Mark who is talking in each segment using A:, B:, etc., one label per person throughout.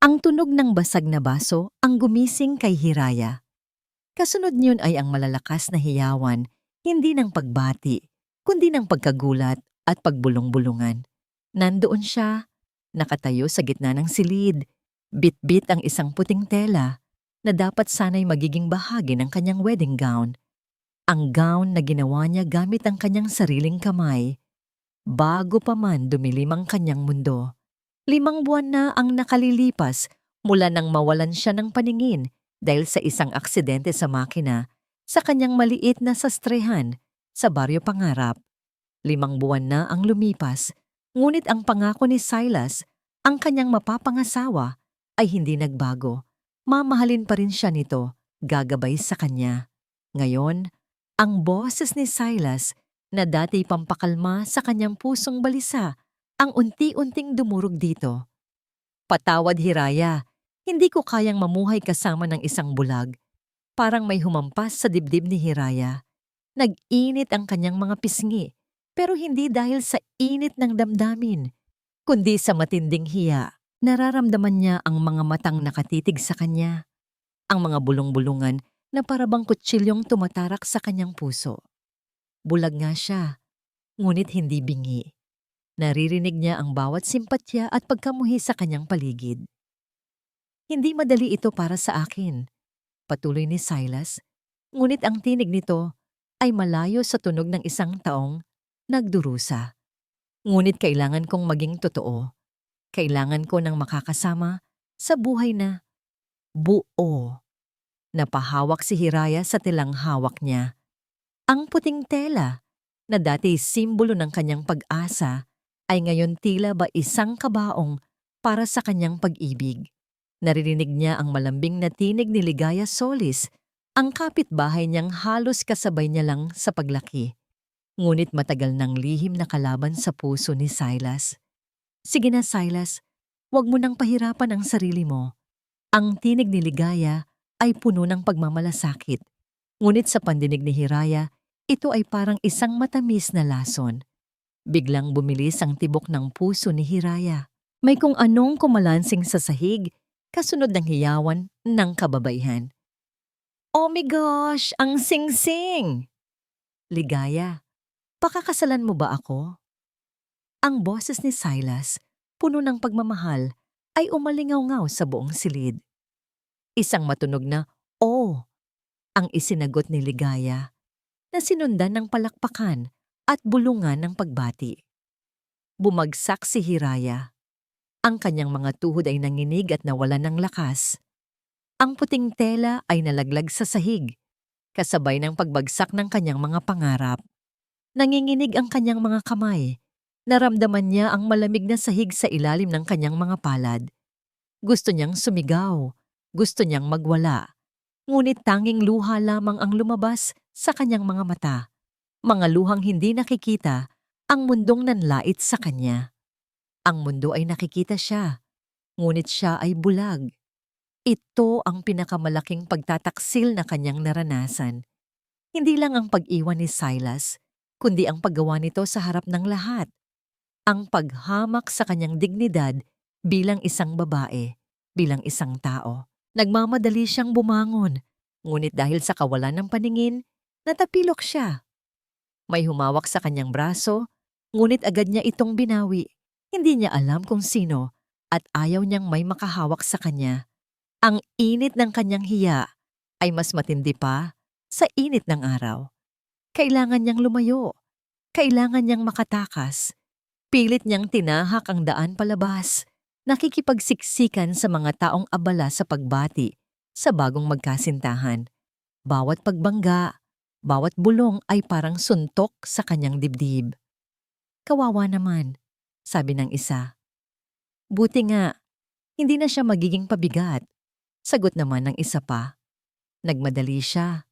A: Ang tunog ng basag na baso ang gumising kay Hiraya. Kasunod niyon ay ang malalakas na hiyawan, hindi ng pagbati, kundi ng pagkagulat at pagbulong-bulungan. Nandoon siya, nakatayo sa gitna ng silid, bit-bit ang isang puting tela na dapat sana'y magiging bahagi ng kanyang wedding gown. Ang gown na ginawa niya gamit ang kanyang sariling kamay, bago pa man dumilim ang kanyang mundo. 5 buwan na ang nakalilipas mula nang mawalan siya ng paningin dahil sa isang aksidente sa makina sa kanyang maliit na sastrehan sa Baryo Pangarap. 5 buwan na ang lumipas, ngunit ang pangako ni Silas, ang kanyang mapapangasawa, ay hindi nagbago. Mamahalin pa rin siya nito, gagabay sa kanya. Ngayon, ang boses ni Silas na dati pampakalma sa kanyang pusong balisa ang unti-unting dumurog dito. Patawad, Hiraya, hindi ko kayang mamuhay kasama ng isang bulag. Parang may humampas sa dibdib ni Hiraya. Nag-init ang kanyang mga pisngi, pero hindi dahil sa init ng damdamin, kundi sa matinding hiya. Nararamdaman niya ang mga matang nakatitig sa kanya, ang mga bulong-bulungan na parabang kutsilyong tumatarak sa kanyang puso. Bulag nga siya, ngunit hindi bingi. Naririnig niya ang bawat simpatya at pagkamuhi sa kanyang paligid. Hindi madali ito para sa akin, patuloy ni Silas, ngunit ang tinig nito ay malayo sa tunog ng isang taong nagdurusa. Ngunit kailangan kong maging totoo. Kailangan ko ng makakasama sa buhay na buo. Napahawak si Hiraya sa tilang hawak niya. Ang puting tela na dati simbolo ng kanyang pag-asa ay ngayon tila ba isang kabaong para sa kanyang pag-ibig. Naririnig niya ang malambing na tinig ni Ligaya Solis, ang kapitbahay niyang halos kasabay niya lang sa paglaki. Ngunit matagal nang lihim na kalaban sa puso ni Silas. Sige na, Silas, huwag mo nang pahirapan ang sarili mo. Ang tinig ni Ligaya ay puno ng pagmamalasakit. Ngunit sa pandinig ni Hiraya, ito ay parang isang matamis na lason. Biglang bumilis ang tibok ng puso ni Hiraya. May kung anong kumalansing sa sahig, kasunod ng hiyawan ng kababaihan. Oh my gosh, ang sing-sing! Ligaya, pakakasalan mo ba ako? Ang boses ni Silas, puno ng pagmamahal, ay umalingaw-ngaw sa buong silid. Isang matunog na, "Oh!" ang isinagot ni Ligaya, na sinundan ng palakpakan at bulungan ng pagbati. Bumagsak si Hiraya. Ang kanyang mga tuhod ay nanginig at nawalan ng lakas. Ang puting tela ay nalaglag sa sahig, kasabay ng pagbagsak ng kanyang mga pangarap. Nanginginig ang kanyang mga kamay. Naramdaman niya ang malamig na sahig sa ilalim ng kanyang mga palad. Gusto niyang sumigaw, gusto niyang magwala. Ngunit tanging luha lamang ang lumabas sa kanyang mga mata. Mga luhang hindi nakikita ang mundong nanlait sa kanya. Ang mundo ay nakikita siya, ngunit siya ay bulag. Ito ang pinakamalaking pagtataksil na kanyang naranasan. Hindi lang ang pag-iwan ni Silas, kundi ang paggawa nito sa harap ng lahat. Ang paghamak sa kanyang dignidad bilang isang babae, bilang isang tao. Nagmamadali siyang bumangon, ngunit dahil sa kawalan ng paningin, natapilok siya. May humawak sa kanyang braso, ngunit agad niya itong binawi. Hindi niya alam kung sino at ayaw niyang may makahawak sa kanya. Ang init ng kanyang hiya ay mas matindi pa sa init ng araw. Kailangan niyang lumayo. Kailangan niyang makatakas. Pilit niyang tinahak ang daan palabas, nakikipagsiksikan sa mga taong abala sa pagbati sa bagong magkasintahan. Bawat pagbangga, bawat bulong ay parang suntok sa kanyang dibdib. Kawawa naman, sabi ng isa. Buti nga, hindi na siya magiging pabigat. Sagot naman ng isa pa. Nagmadali siya.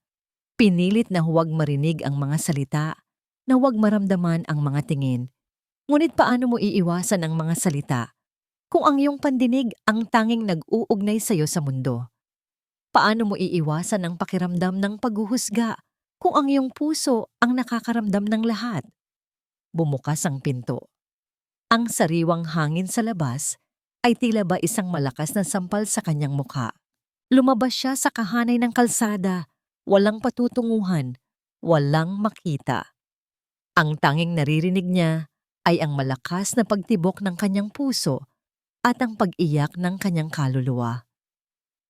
A: Pinilit na huwag marinig ang mga salita, na huwag maramdaman ang mga tingin. Ngunit paano mo iiwasan ang mga salita kung ang iyong pandinig ang tanging nag-uugnay sa iyo sa mundo? Paano mo iiwasan ang pakiramdam ng paghuhusga kung ang iyong puso ang nakakaramdam ng lahat? Bumukas ang pinto. Ang sariwang hangin sa labas ay tila ba isang malakas na sampal sa kanyang mukha. Lumabas siya sa kahanay ng kalsada, walang patutunguhan, walang makita. Ang tanging naririnig niya ay ang malakas na pagtibok ng kanyang puso at ang pag-iyak ng kanyang kaluluwa.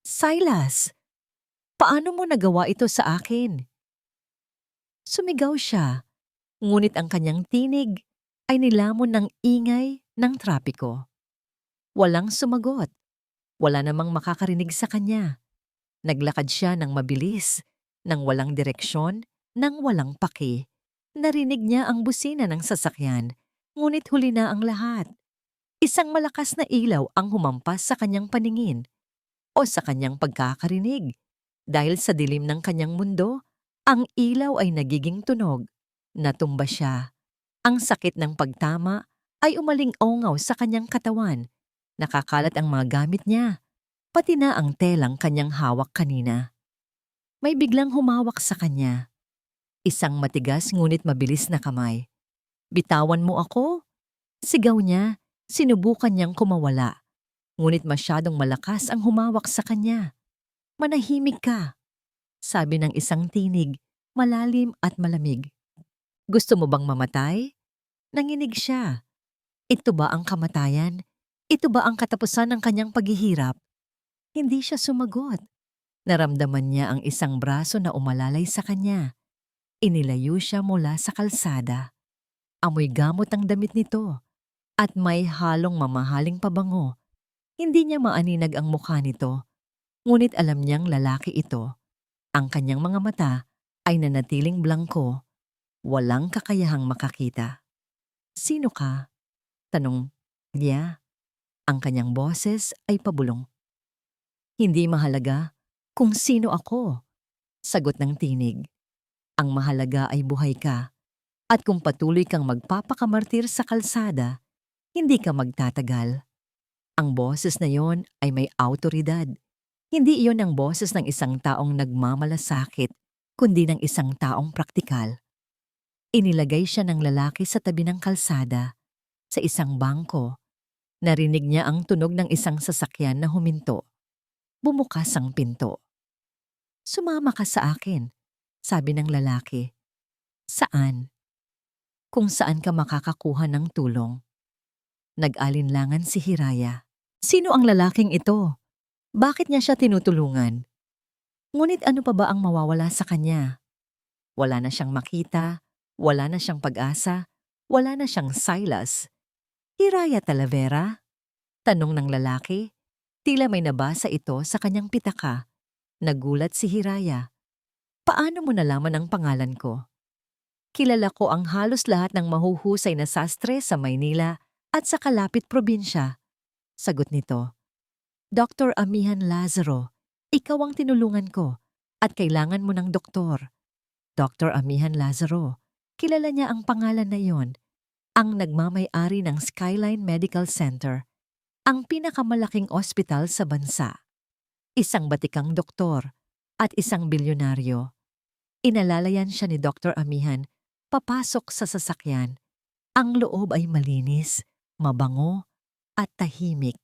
A: Silas, paano mo nagawa ito sa akin? Sumigaw siya, ngunit ang kanyang tinig ay nilamon ng ingay ng trapiko. Walang sumagot, wala namang makakarinig sa kanya. Naglakad siya ng mabilis, ng walang direksyon, ng walang paki. Narinig niya ang busina ng sasakyan, ngunit huli na ang lahat. Isang malakas na ilaw ang humampas sa kanyang paningin o sa kanyang pagkakarinig. Dahil sa dilim ng kanyang mundo, ang ilaw ay nagiging tunog. Natumba siya. Ang sakit ng pagtama ay umaling-ongaw sa kanyang katawan. Nakakalat ang mga gamit niya, pati na ang telang kanyang hawak kanina. May biglang humawak sa kanya. Isang matigas ngunit mabilis na kamay. "Bitawan mo ako?" Sigaw niya, sinubukan niyang kumawala. Ngunit masyadong malakas ang humawak sa kanya. "Manahimik ka," sabi ng isang tinig, malalim at malamig. "Gusto mo bang mamatay?" Nanginig siya. Ito ba ang kamatayan? Ito ba ang katapusan ng kanyang paghihirap? Hindi siya sumagot. Naramdaman niya ang isang braso na umalalay sa kanya. Inilayo siya mula sa kalsada. Amoy gamot ang damit nito at may halong mamahaling pabango. Hindi niya maaninag ang mukha nito, ngunit alam niyang lalaki ito. Ang kanyang mga mata ay nanatiling blangko, walang kakayahang makakita. "Sino ka?" tanong niya. Ang kanyang boses ay pabulong. "Hindi mahalaga kung sino ako," sagot ng tinig. "Ang mahalaga ay buhay ka. At kung patuloy kang magpapakamartir sa kalsada, hindi ka magtatagal." Ang boses na yon ay may awtoridad. Hindi iyon ang boses ng isang taong nagmamalasakit, kundi ng isang taong praktikal. Inilagay siya ng lalaki sa tabi ng kalsada, sa isang bangko. Narinig niya ang tunog ng isang sasakyan na huminto. Bumukas ang pinto. "Sumama ka sa akin," sabi ng lalaki. "Saan?" "Kung saan ka makakakuha ng tulong." Nag-alinlangan si Hiraya. Sino ang lalaking ito? Bakit niya siya tinutulungan? Ngunit ano pa ba ang mawawala sa kanya? Wala na siyang makita, wala na siyang pag-asa, wala na siyang Silas. "Hiraya Talavera?" tanong ng lalaki. Tila may nabasa ito sa kanyang pitaka. Nagulat si Hiraya. "Paano mo nalaman ang pangalan ko?" "Kilala ko ang halos lahat ng mahuhusay na sastre sa Maynila at sa kalapit probinsya," sagot nito. "Dr. Amihan Lazaro, ikaw ang tinulungan ko at kailangan mo ng doktor." Dr. Amihan Lazaro, kilala niya ang pangalan na iyon, ang nagmamay-ari ng Skyline Medical Center, ang pinakamalaking ospital sa bansa. Isang batikang doktor at isang bilyonaryo. Inalalayan siya ni Dr. Amihan papasok sa sasakyan. Ang loob ay malinis, mabango, at tahimik.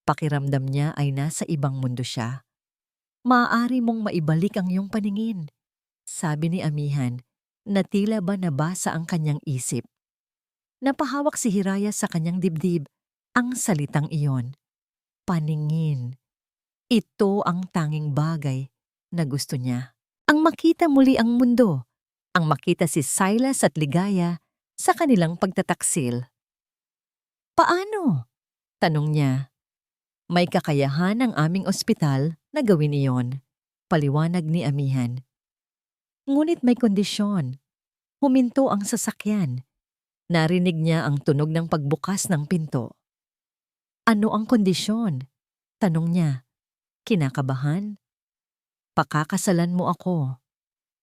A: Pakiramdam niya ay nasa ibang mundo siya. "Maaari mong maibalik ang iyong paningin," sabi ni Amihan, na tila ba nabasa ang kanyang isip. Napahawak si Hiraya sa kanyang dibdib ang salitang iyon. Paningin. Ito ang tanging bagay na gusto niya. Ang makita muli ang mundo. Ang makita si Silas at Ligaya sa kanilang pagtataksil. "Paano?" tanong niya. "May kakayahan ang aming ospital na gawin iyon," paliwanag ni Amihan. Ngunit may kondisyon. Huminto ang sasakyan. Narinig niya ang tunog ng pagbukas ng pinto. "Ano ang kondisyon?" tanong niya. Kinakabahan. "Pakakasalan mo ako."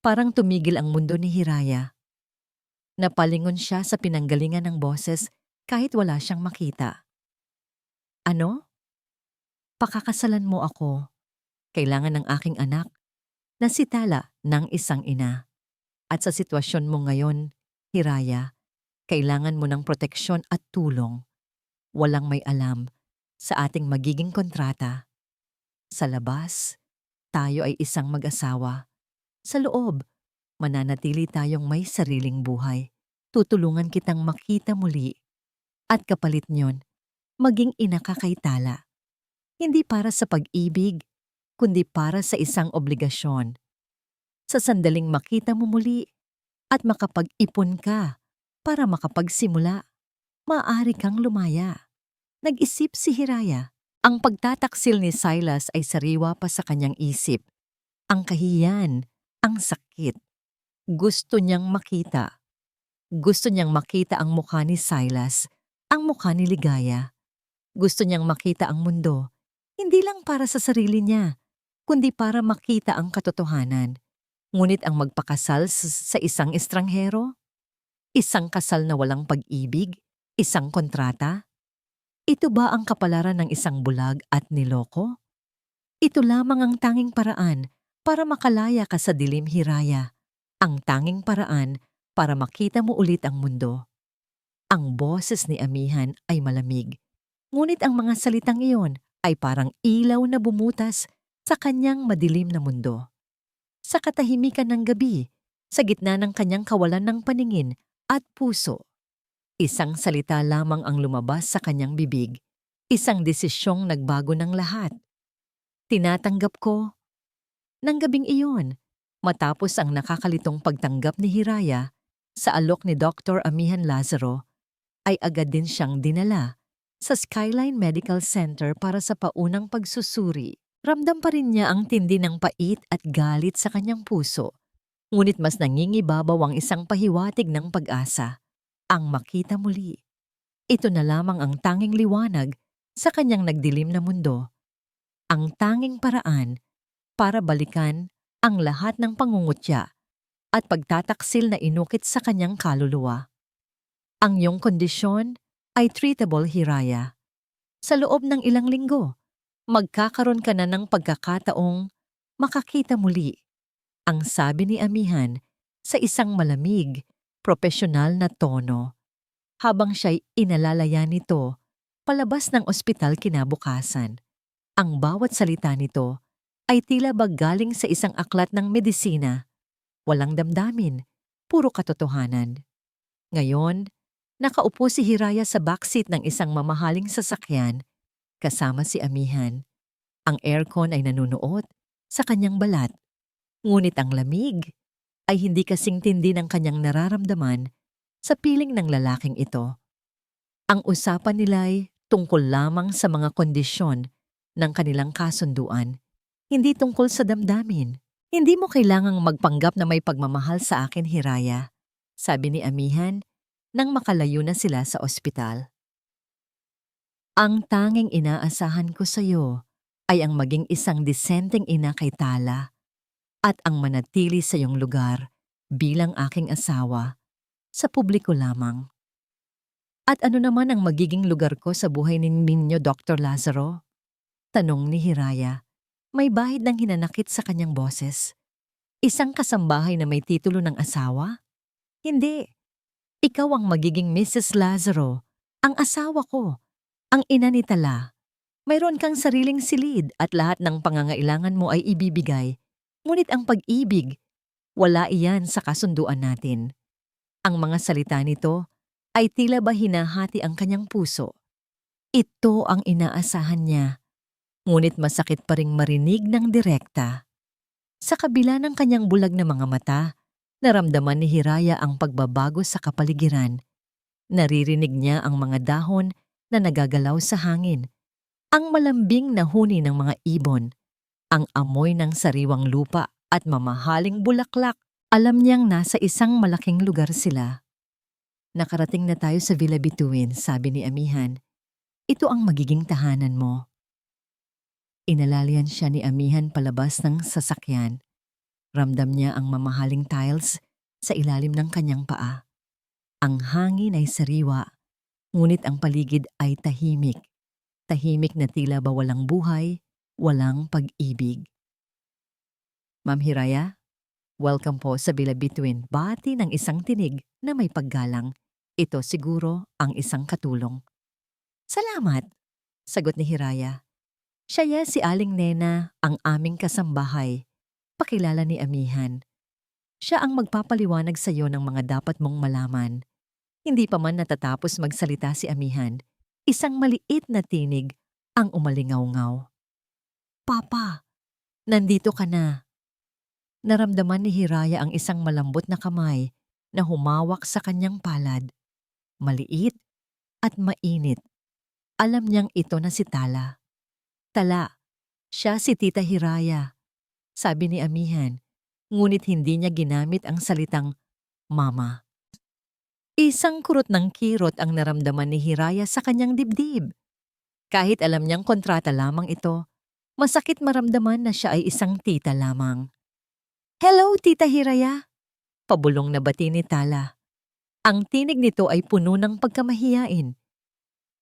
A: Parang tumigil ang mundo ni Hiraya. Napalingon siya sa pinanggalingan ng boses kahit wala siyang makita. "Ano?" "Pakakasalan mo ako. Kailangan ng aking anak na si Tala ng isang ina. At sa sitwasyon mo ngayon, Hiraya, kailangan mo ng proteksyon at tulong. Walang may alam sa ating magiging kontrata. Sa labas, tayo ay isang mag-asawa. Sa loob, mananatili tayong may sariling buhay. Tutulungan kitang makita muli. At kapalit niyon, maging ina ka kay Tala. Hindi para sa pag-ibig, kundi para sa isang obligasyon. Sa sandaling makita mo muli at makapag-ipon ka para makapagsimula, maaari kang lumaya. Nag-isip si Hiraya. Ang pagtataksil ni Silas ay sariwa pa sa kanyang isip. Ang kahiyan, ang sakit. Gusto niyang makita. Gusto niyang makita ang mukha ni Silas, ang mukha ni Ligaya. Gusto niyang makita ang mundo, hindi lang para sa sarili niya, kundi para makita ang katotohanan. Ngunit ang magpakasal sa isang estranghero? Isang kasal na walang pag-ibig? Isang kontrata? Ito ba ang kapalaran ng isang bulag at niloko? Ito lamang ang tanging paraan para makalaya ka sa dilim, Hiraya. Ang tanging paraan para makita mo ulit ang mundo. Ang boses ni Amihan ay malamig, ngunit ang mga salitang iyon ay parang ilaw na bumutas sa kanyang madilim na mundo. Sa katahimikan ng gabi, sa gitna ng kanyang kawalan ng paningin at puso, isang salita lamang ang lumabas sa kanyang bibig, isang desisyong nagbago ng lahat. Tinatanggap ko. Nang gabing iyon, matapos ang nakakalitong pagtanggap ni Hiraya sa alok ni Dr. Amihan Lazaro, ay agad din siyang dinala sa Skyline Medical Center para sa paunang pagsusuri. Ramdam pa rin niya ang tindi ng pait at galit sa kanyang puso, ngunit mas nangingibabaw ang isang pahiwatig ng pag-asa, ang makita muli. Ito na lamang ang tanging liwanag sa kanyang nagdilim na mundo, ang tanging paraan para balikan ang lahat ng pangungutya at pagtataksil na inukit sa kanyang kaluluwa. Ang iyong kondisyon ay treatable, Hiraya. Sa loob ng ilang linggo, magkakaroon ka na ng pagkakataong makakita muli. Ang sabi ni Amihan sa isang malamig, propesyonal na tono, habang siya'y inalalaya nito palabas ng ospital kinabukasan. Ang bawat salita nito ay tila ba galing sa isang aklat ng medisina. Walang damdamin, puro katotohanan. Ngayon, nakaupo si Hiraya sa backseat ng isang mamahaling sasakyan kasama si Amihan. Ang aircon ay nanunuot sa kanyang balat, ngunit ang lamig ay hindi kasing tindi ng kanyang nararamdaman sa piling ng lalaking ito. Ang usapan nila'y tungkol lamang sa mga kondisyon ng kanilang kasunduan, hindi tungkol sa damdamin. Hindi mo kailangang magpanggap na may pagmamahal sa akin, Hiraya, sabi ni Amihan nang makalayo na sila sa ospital. Ang tanging inaasahan ko sa iyo ay ang maging isang disenteng ina kay Tala at ang manatili sa iyong lugar bilang aking asawa sa publiko lamang. At ano naman ang magiging lugar ko sa buhay ninyo, Dr. Lazaro? Tanong ni Hiraya. May bahid ng hinanakit sa kanyang boses. Isang kasambahay na may titulo ng asawa? Hindi. Ikaw ang magiging Mrs. Lazaro, ang asawa ko, ang ina ni Tala. Mayroon kang sariling silid at lahat ng pangangailangan mo ay ibibigay. Ngunit ang pag-ibig, wala iyan sa kasunduan natin. Ang mga salita nito ay tila ba hinahati ang kanyang puso. Ito ang inaasahan niya. Ngunit masakit pa ring marinig ng direkta. Sa kabila ng kanyang bulag na mga mata, naramdaman ni Hiraya ang pagbabago sa kapaligiran. Naririnig niya ang mga dahon na nagagalaw sa hangin, ang malambing na huni ng mga ibon, ang amoy ng sariwang lupa at mamahaling bulaklak. Alam niyang nasa isang malaking lugar sila. Nakarating na tayo sa Villa Bituin, sabi ni Amihan. Ito ang magiging tahanan mo. Inalalian siya ni Amihan palabas ng sasakyan. Ramdam niya ang mamahaling tiles sa ilalim ng kanyang paa. Ang hangin ay sariwa, ngunit ang paligid ay tahimik. Tahimik na tila ba walang buhay, walang pag-ibig. Ma'am Hiraya, welcome po sa Villa Bituin. Bati ng isang tinig na may paggalang. Ito siguro ang isang katulong. Salamat! Sagot ni Hiraya. Siya si Aling Nena, ang aming kasambahay. Pakilala ni Amihan. Siya ang magpapaliwanag sa iyo ng mga dapat mong malaman. Hindi pa man natatapos magsalita si Amihan, isang maliit na tinig ang umalingaw-ngaw. Papa, nandito ka na. Naramdaman ni Hiraya ang isang malambot na kamay na humawak sa kanyang palad. Maliit at mainit. Alam niyang ito na si Tala. Tala, siya si Tita Hiraya, sabi ni Amihan, ngunit hindi niya ginamit ang salitang mama. Isang kurot ng kirot ang naramdaman ni Hiraya sa kanyang dibdib. Kahit alam niyang kontrata lamang ito, masakit maramdaman na siya ay isang tita lamang. Hello, Tita Hiraya! Pabulong na bati ni Tala. Ang tinig nito ay puno ng pagkamahiyain.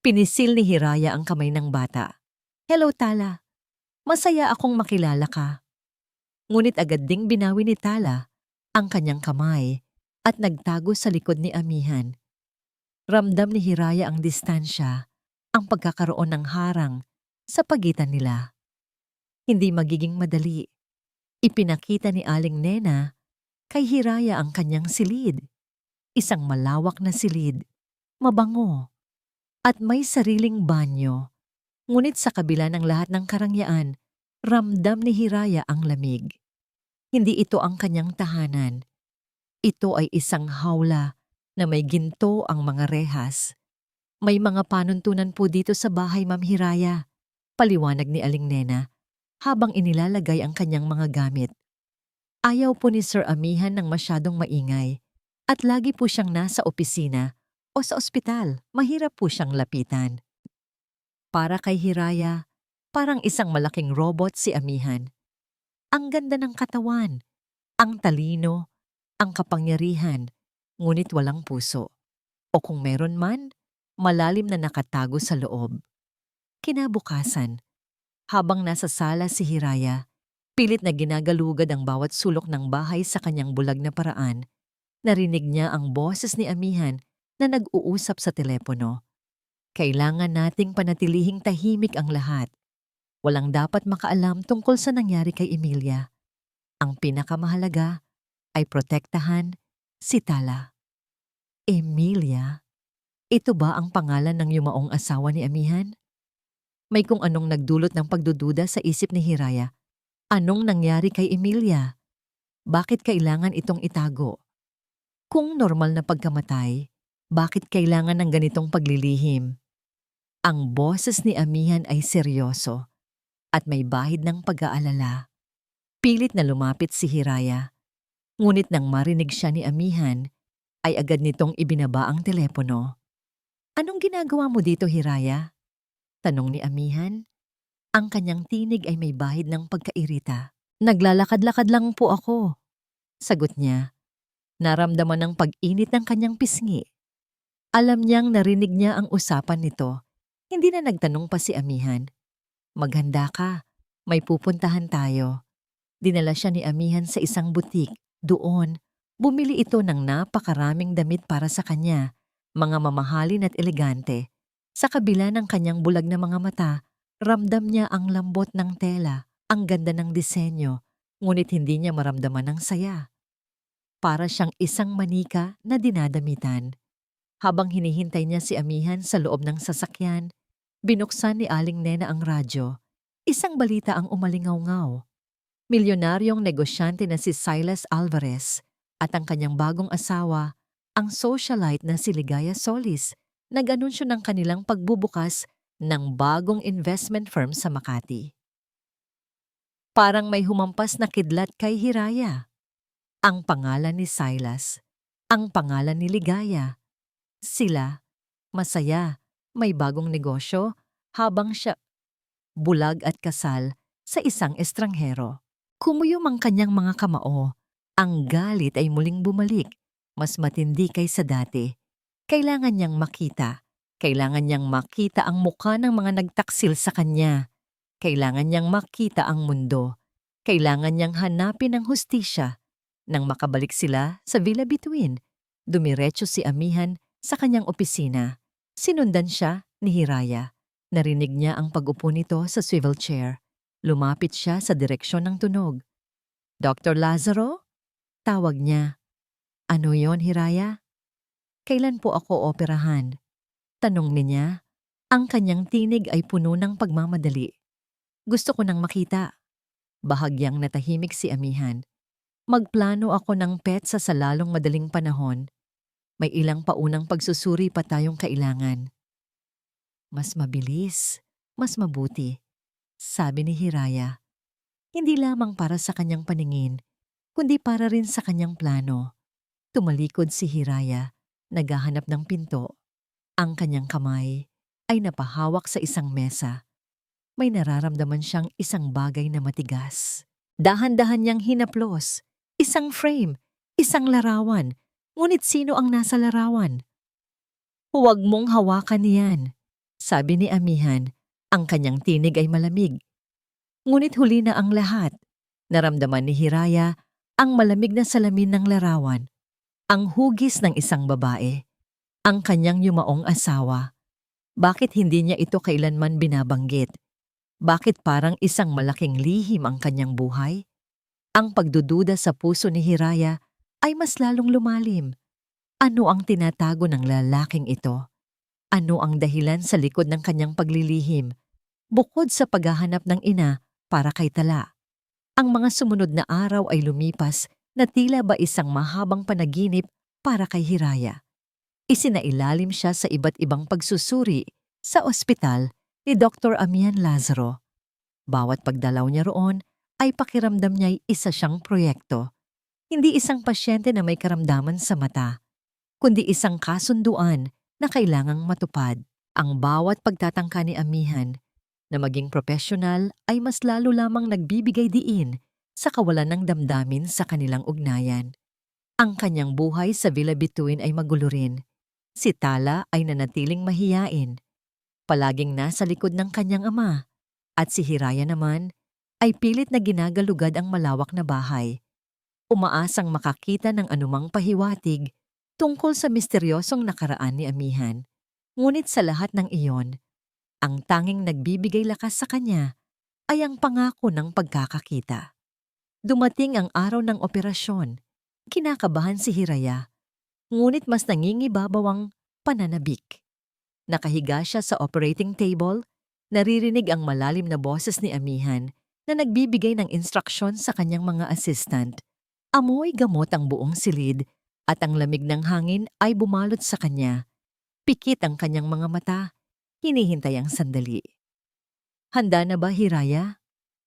A: Pinisil ni Hiraya ang kamay ng bata. Hello, Tala. Masaya akong makilala ka. Ngunit agad ding binawi ni Tala ang kanyang kamay at nagtago sa likod ni Amihan. Ramdam ni Hiraya ang distansya, ang pagkakaroon ng harang sa pagitan nila. Hindi magiging madali. Ipinakita ni Aling Nena kay Hiraya ang kanyang silid. Isang malawak na silid, mabango, at may sariling banyo. Ngunit sa kabila ng lahat ng karangyaan, ramdam ni Hiraya ang lamig. Hindi ito ang kanyang tahanan. Ito ay isang hawla na may ginto ang mga rehas. May mga panuntunan po dito sa bahay, Ma'am Hiraya, paliwanag ni Aling Nena habang inilalagay ang kanyang mga gamit. Ayaw po ni Sir Amihan ng masyadong maingay at lagi po siyang nasa opisina o sa ospital. Mahirap po siyang lapitan. Para kay Hiraya, parang isang malaking robot si Amihan. Ang ganda ng katawan, ang talino, ang kapangyarihan, ngunit walang puso. O kung meron man, malalim na nakatago sa loob. Kinabukasan, habang nasa sala si Hiraya, pilit na ginagalugad ang bawat sulok ng bahay sa kanyang bulag na paraan, narinig niya ang boses ni Amihan na nag-uusap sa telepono. Kailangan nating panatilihing tahimik ang lahat. Walang dapat makaalam tungkol sa nangyari kay Emilia. Ang pinakamahalaga ay protektahan si Tala. Emilia? Ito ba ang pangalan ng yumaong asawa ni Amihan? May kung anong nagdulot ng pagdududa sa isip ni Hiraya. Anong nangyari kay Emilia? Bakit kailangan itong itago? Kung normal na pagkamatay, bakit kailangan ng ganitong paglilihim? Ang boses ni Amihan ay seryoso at may bahid ng pag-aalala. Pilit na lumapit si Hiraya. Ngunit nang marinig siya ni Amihan, ay agad nitong ibinaba ang telepono. Anong ginagawa mo dito, Hiraya? Tanong ni Amihan. Ang kanyang tinig ay may bahid ng pagkairita. Naglalakad-lakad lang po ako, sagot niya. Naramdaman ng pag-init ng kanyang pisngi. Alam niyang narinig niya ang usapan nito. Hindi na nagtanong pa si Amihan. Maghanda ka, may pupuntahan tayo. Dinala siya ni Amihan sa isang butik. Doon, bumili ito ng napakaraming damit para sa kanya, mga mamahalin at elegante. Sa kabila ng kanyang bulag na mga mata, ramdam niya ang lambot ng tela, ang ganda ng disenyo, ngunit hindi niya maramdaman ang saya. Para siyang isang manika na dinadamitan. Habang hinihintay niya si Amihan sa loob ng sasakyan, binuksan ni Aling Nena ang radyo. Isang balita ang umalingaw-ngaw. Milyonaryong negosyante na si Silas Alvarez at ang kanyang bagong asawa, ang socialite na si Ligaya Solis, nag-anunsyo ng kanilang pagbubukas ng bagong investment firm sa Makati. Parang may humampas na kidlat kay Hiraya. Ang pangalan ni Silas, ang pangalan ni Ligaya. Sila, masaya, may bagong negosyo, habang siya bulag at kasal sa isang estranghero. Kumuyom ang kanyang mga kamao. Ang galit ay muling bumalik, mas matindi kaysa dati. Kailangan niyang makita. Kailangan niyang makita ang mukha ng mga nagtaksil sa kanya. Kailangan niyang makita ang mundo. Kailangan niyang hanapin ang hustisya. Nang makabalik sila sa Villa Bituin, dumiretso si Amihan sa kanyang opisina. Sinundan siya ni Hiraya. Narinig niya ang pag-upo nito sa swivel chair. Lumapit siya sa direksyon ng tunog. Dr. Lazaro? Tawag niya. Ano yon, Hiraya? Kailan po ako operahan? Tanong niya. Ang kanyang tinig ay puno ng pagmamadali. Gusto ko nang makita. Bahagyang natahimik si Amihan. Magplano ako ng PET sa lalong madaling panahon. May ilang paunang pagsusuri pa tayong kailangan. Mas mabilis, mas mabuti, sabi ni Hiraya. Hindi lamang para sa kanyang paningin, kundi para rin sa kanyang plano. Tumalikod si Hiraya, naghahanap ng pinto. Ang kanyang kamay ay napahawak sa isang mesa. May nararamdaman siyang isang bagay na matigas. Dahan-dahan niyang hinaplos. Isang frame, isang larawan. Ngunit sino ang nasa larawan? Huwag mong hawakan niyan, sabi ni Amihan. Ang kanyang tinig ay malamig. Ngunit huli na ang lahat. Naramdaman ni Hiraya ang malamig na salamin ng larawan. Ang hugis ng isang babae. Ang kanyang yumaong asawa. Bakit hindi niya ito kailanman binabanggit? Bakit parang isang malaking lihim ang kanyang buhay? Ang pagdududa sa puso ni Hiraya ay mas lalong lumalim. Ano ang tinatago ng lalaking ito? Ano ang dahilan sa likod ng kanyang paglilihim? Bukod sa paghahanap ng ina para kay Tala. Ang mga sumunod na araw ay lumipas na tila ba isang mahabang panaginip para kay Hiraya. Isinailalim siya sa iba't ibang pagsusuri sa ospital ni Dr. Amihan Lazaro. Bawat pagdalaw niya roon ay pakiramdam niya'y isa siyang proyekto. Hindi isang pasyente na may karamdaman sa mata, kundi isang kasunduan na kailangang matupad. Ang bawat pagtatangka ni Amihan na maging profesional ay mas lalo lamang nagbibigay diin sa kawalan ng damdamin sa kanilang ugnayan. Ang kanyang buhay sa Villa Bituin ay magulo rin. Si Tala ay nanatiling mahiyain. Palaging nasa likod ng kanyang ama. At si Hiraya naman ay pilit na ginagalugad ang malawak na bahay. Umaasang makakita ng anumang pahiwatig tungkol sa misteryosong nakaraan ni Amihan. Ngunit sa lahat ng iyon, ang tanging nagbibigay lakas sa kanya ay ang pangako ng pagkakakita. Dumating ang araw ng operasyon. Kinakabahan si Hiraya, ngunit mas nangingibabaw ang pananabik. Nakahiga siya sa operating table, naririnig ang malalim na boses ni Amihan na nagbibigay ng instruksyon sa kanyang mga assistant. Amoy gamot ang buong silid at ang lamig ng hangin ay bumalot sa kanya. Pikit ang kanyang mga mata, hinihintay ang sandali. Handa na ba, Hiraya?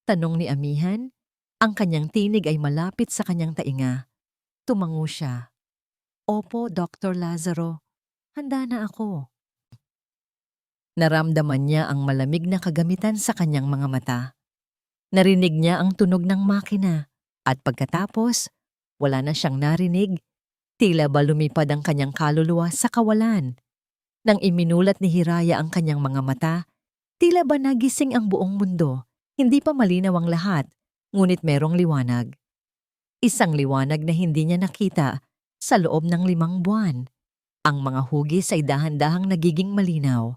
A: Tanong ni Amihan. Ang kanyang tinig ay malapit sa kanyang tainga. Tumango siya. Opo, Dr. Lazaro. Handa na ako. Naramdaman niya ang malamig na kagamitan sa kanyang mga mata. Narinig niya ang tunog ng makina at pagkatapos, wala na siyang narinig. Tila ba lumipad ang kanyang kaluluwa sa kawalan. Nang iminulat ni Hiraya ang kanyang mga mata, tila ba nagising ang buong mundo. Hindi pa malinaw ang lahat, ngunit merong liwanag. Isang liwanag na hindi niya nakita sa loob ng 5 buwan. Ang mga hugis ay dahan-dahang nagiging malinaw.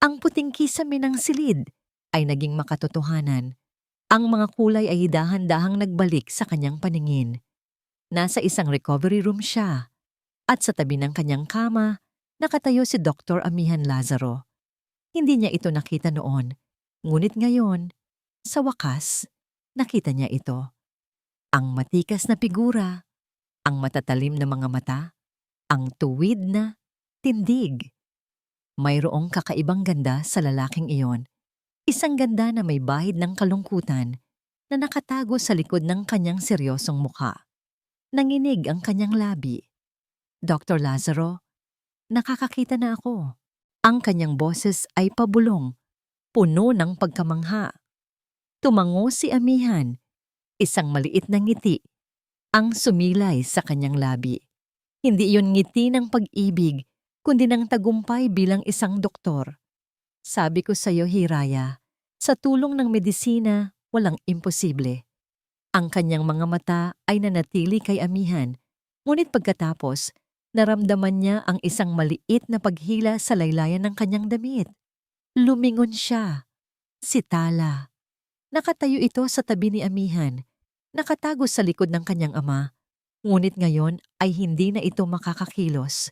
A: Ang puting kisame ng silid ay naging makatotohanan. Ang mga kulay ay dahan-dahang nagbalik sa kanyang paningin. Nasa isang recovery room siya at sa tabi ng kanyang kama, nakatayo si Dr. Amihan Lazaro. Hindi niya ito nakita noon, ngunit ngayon, sa wakas, nakita niya ito. Ang matikas na figura, ang matatalim na mga mata, ang tuwid na tindig. Mayroong kakaibang ganda sa lalaking iyon. Isang ganda na may bahid ng kalungkutan na nakatago sa likod ng kanyang seryosong mukha. Nanginig ang kanyang labi. Dr. Lazaro, nakakakita na ako. Ang kanyang boses ay pabulong, puno ng pagkamangha. Tumango si Amihan, isang maliit na ngiti, ang sumilay sa kanyang labi. Hindi iyon ngiti ng pag-ibig, kundi ng tagumpay bilang isang doktor. Sabi ko sa iyo, Hiraya, sa tulong ng medisina, walang imposible. Ang kanyang mga mata ay nanatili kay Amihan, ngunit pagkatapos, naramdaman niya ang isang maliit na paghila sa laylayan ng kanyang damit. Lumingon siya. Si Tala. Nakatayo ito sa tabi ni Amihan, nakatago sa likod ng kanyang ama. Ngunit ngayon ay hindi na ito makakakilos.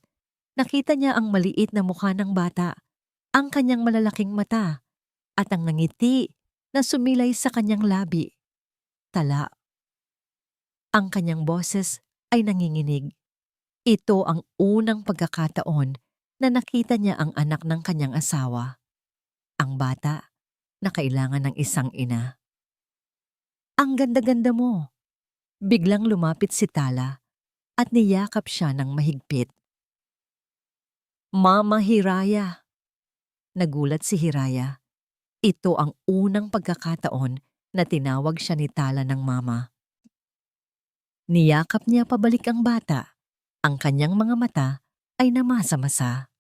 A: Nakita niya ang maliit na mukha ng bata, ang kanyang malalaking mata, at ang ngiti na sumilay sa kanyang labi. Tala. Ang kanyang boses ay nanginginig. Ito ang unang pagkakataon na nakita niya ang anak ng kanyang asawa. Ang bata na kailangan ng isang ina. Ang ganda-ganda mo. Biglang lumapit si Tala at niyakap siya ng mahigpit. Mama Hiraya. Nagulat si Hiraya. Ito ang unang pagkakataon na tinawag siya ni Tala ng mama. Niyakap niya pabalik ang bata. Ang kanyang mga mata ay namasa-masa.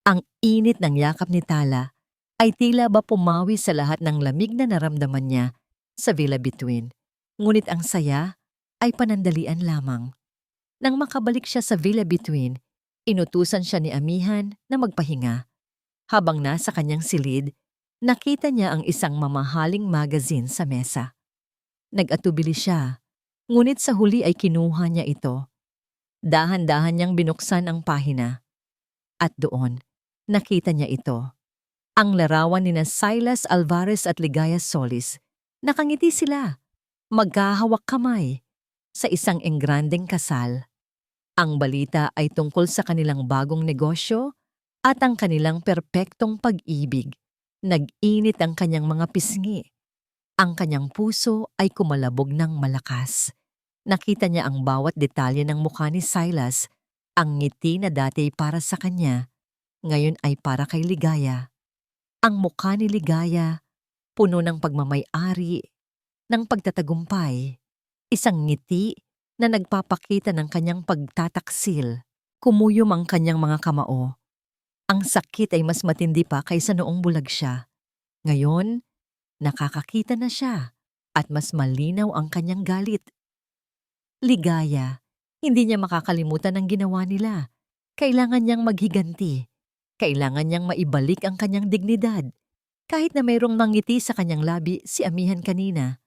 A: Ang init ng yakap ni Tala ay tila ba pumawi sa lahat ng lamig na naramdaman niya sa Villa Bituin. Ngunit ang saya ay panandalian lamang. Nang makabalik siya sa Villa Bituin, inutusan siya ni Amihan na magpahinga. Habang nasa kanyang silid, nakita niya ang isang mamahaling magazine sa mesa. Nag-atubili siya, ngunit sa huli ay kinuha niya ito. Dahan-dahan niyang binuksan ang pahina. At doon, nakita niya ito. Ang larawan ni Silas Alvarez at Ligaya Solis. Nakangiti sila, magkahawak kamay, sa isang engrandeng kasal. Ang balita ay tungkol sa kanilang bagong negosyo at ang kanilang perpektong pag-ibig. Nag-init ang kanyang mga pisngi. Ang kanyang puso ay kumalabog ng malakas. Nakita niya ang bawat detalye ng mukha ni Silas, ang ngiti na dati para sa kanya, ngayon ay para kay Ligaya. Ang mukha ni Ligaya, puno ng pagmamay-ari, ng pagtatagumpay, isang ngiti na nagpapakita ng kanyang pagtataksil. Kumuyom ang kanyang mga kamao. Ang sakit ay mas matindi pa kaysa noong bulag siya. Ngayon, nakakakita na siya at mas malinaw ang kanyang galit. Ligaya, hindi niya makakalimutan ang ginawa nila. Kailangan niyang maghiganti. Kailangan niyang maibalik ang kanyang dignidad. Kahit na mayroong mangiti sa kanyang labi si Amihan kanina,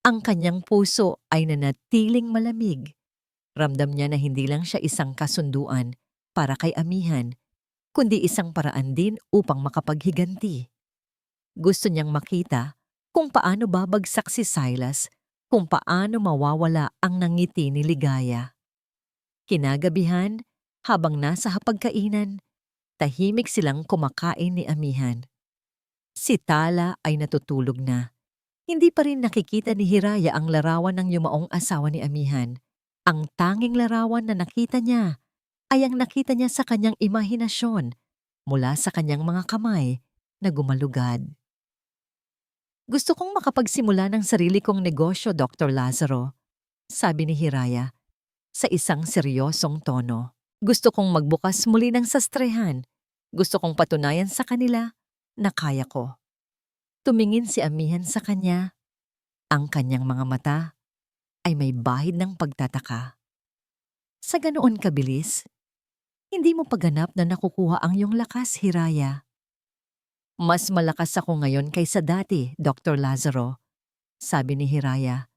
A: ang kanyang puso ay nanatiling malamig. Ramdam niya na hindi lang siya isang kasunduan para kay Amihan, kundi isang paraan din upang makapaghiganti. Gusto niyang makita kung paano babagsak si Silas, kung paano mawawala ang nangiti ni Ligaya. Kinagabihan, habang nasa hapagkainan, tahimik silang kumakain ni Amihan. Si Tala ay natutulog na. Hindi pa rin nakikita ni Hiraya ang larawan ng yumaong asawa ni Amihan. Ang tanging larawan na nakita niya ay ang nakita niya sa kanyang imahinasyon mula sa kanyang mga kamay na gumalugad. Gusto kong makapagsimula ng sarili kong negosyo, Dr. Lazaro, sabi ni Hiraya sa isang seryosong tono. Gusto kong magbukas muli ng sastrehan. Gusto kong patunayan sa kanila na kaya ko. Tumingin si Amihan sa kanya. Ang kanyang mga mata ay may bahid ng pagtataka. Sa ganoon kabilis, hindi mo paganap na nakukuha ang iyong lakas, Hiraya. Mas malakas ako ngayon kaysa dati, Dr. Lazaro, sabi ni Hiraya.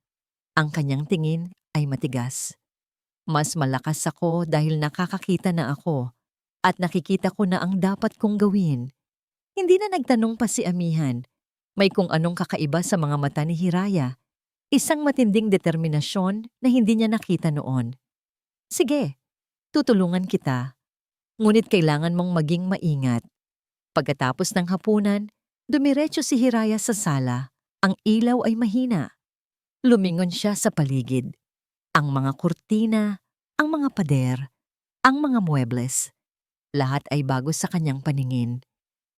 A: Ang kanyang tingin ay matigas. Mas malakas ako dahil nakakakita na ako at nakikita ko na ang dapat kong gawin. Hindi na nagtanong pa si Amihan. May kung anong kakaiba sa mga mata ni Hiraya. Isang matinding determinasyon na hindi niya nakita noon. Sige, tutulungan kita. Ngunit kailangan mong maging maingat. Pagkatapos ng hapunan, dumiretso si Hiraya sa sala. Ang ilaw ay mahina. Lumingon siya sa paligid. Ang mga kurtina, ang mga pader, ang mga muebles. Lahat ay bago sa kanyang paningin.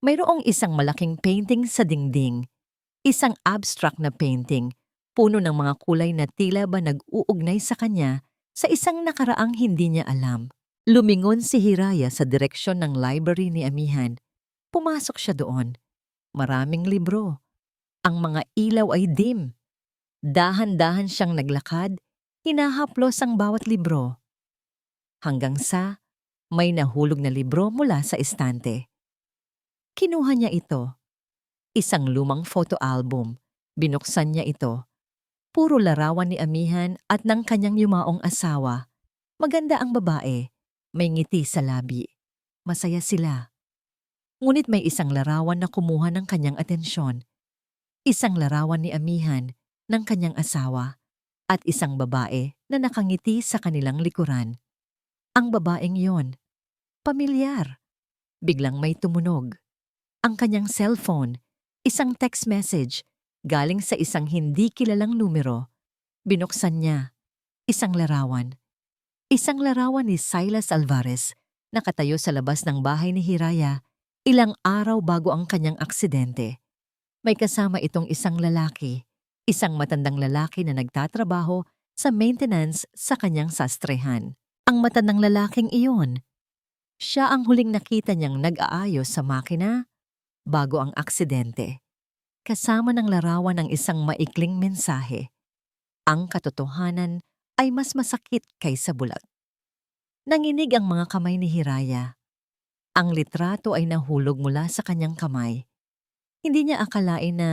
A: Mayroong isang malaking painting sa dingding. Isang abstract na painting, puno ng mga kulay na tila ba nag-uugnay sa kanya sa isang nakaraang hindi niya alam. Lumingon si Hiraya sa direksyon ng library ni Amihan. Pumasok siya doon. Maraming libro. Ang mga ilaw ay dim. Dahan-dahan siyang naglakad, hinahaplos ang bawat libro. Hanggang sa may nahulog na libro mula sa estante. Kinuha niya ito, isang lumang photo album. Binuksan niya ito. Puro larawan ni Amihan at ng kanyang yumaong asawa. Maganda ang babae, may ngiti sa labi. Masaya sila. Ngunit may isang larawan na kumuha ng kanyang atensyon. Isang larawan ni Amihan ng kanyang asawa at isang babae na nakangiti sa kanilang likuran. Ang babaeng yon, pamilyar. Biglang may tumunog. Ang kanyang cellphone, isang text message, galing sa isang hindi kilalang numero. Binuksan niya. Isang larawan. Isang larawan ni Silas Alvarez, nakatayo sa labas ng bahay ni Hiraya, ilang araw bago ang kanyang aksidente. May kasama itong isang lalaki, isang matandang lalaki na nagtatrabaho sa maintenance sa kanyang sastrehan. Ang matandang lalaking iyon, siya ang huling nakita niyang nag-aayos sa makina bago ang aksidente. Kasama ng larawan ng isang maikling mensahe. Ang katotohanan ay mas masakit kaysa bulag. Nanginig ang mga kamay ni Hiraya. Ang litrato ay nahulog mula sa kanyang kamay. Hindi niya akalain na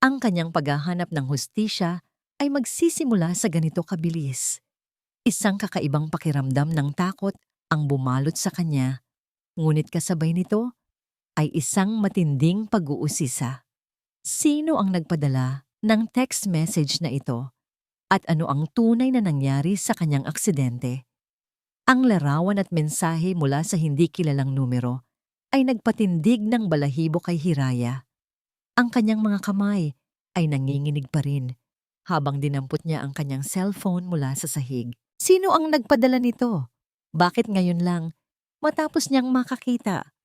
A: ang kanyang paghahanap ng hustisya ay magsisimula sa ganito kabilis. Isang kakaibang pakiramdam ng takot ang bumalot sa kanya, ngunit kasabay nito ay isang matinding pag-uusisa. Sino ang nagpadala ng text message na ito at ano ang tunay na nangyari sa kanyang aksidente? Ang larawan at mensahe mula sa hindi kilalang numero ay nagpatindig ng balahibo kay Hiraya. Ang kanyang mga kamay ay nanginginig pa rin habang dinampot niya ang kanyang cellphone mula sa sahig. Sino ang nagpadala nito? Bakit ngayon lang, matapos niyang makakita?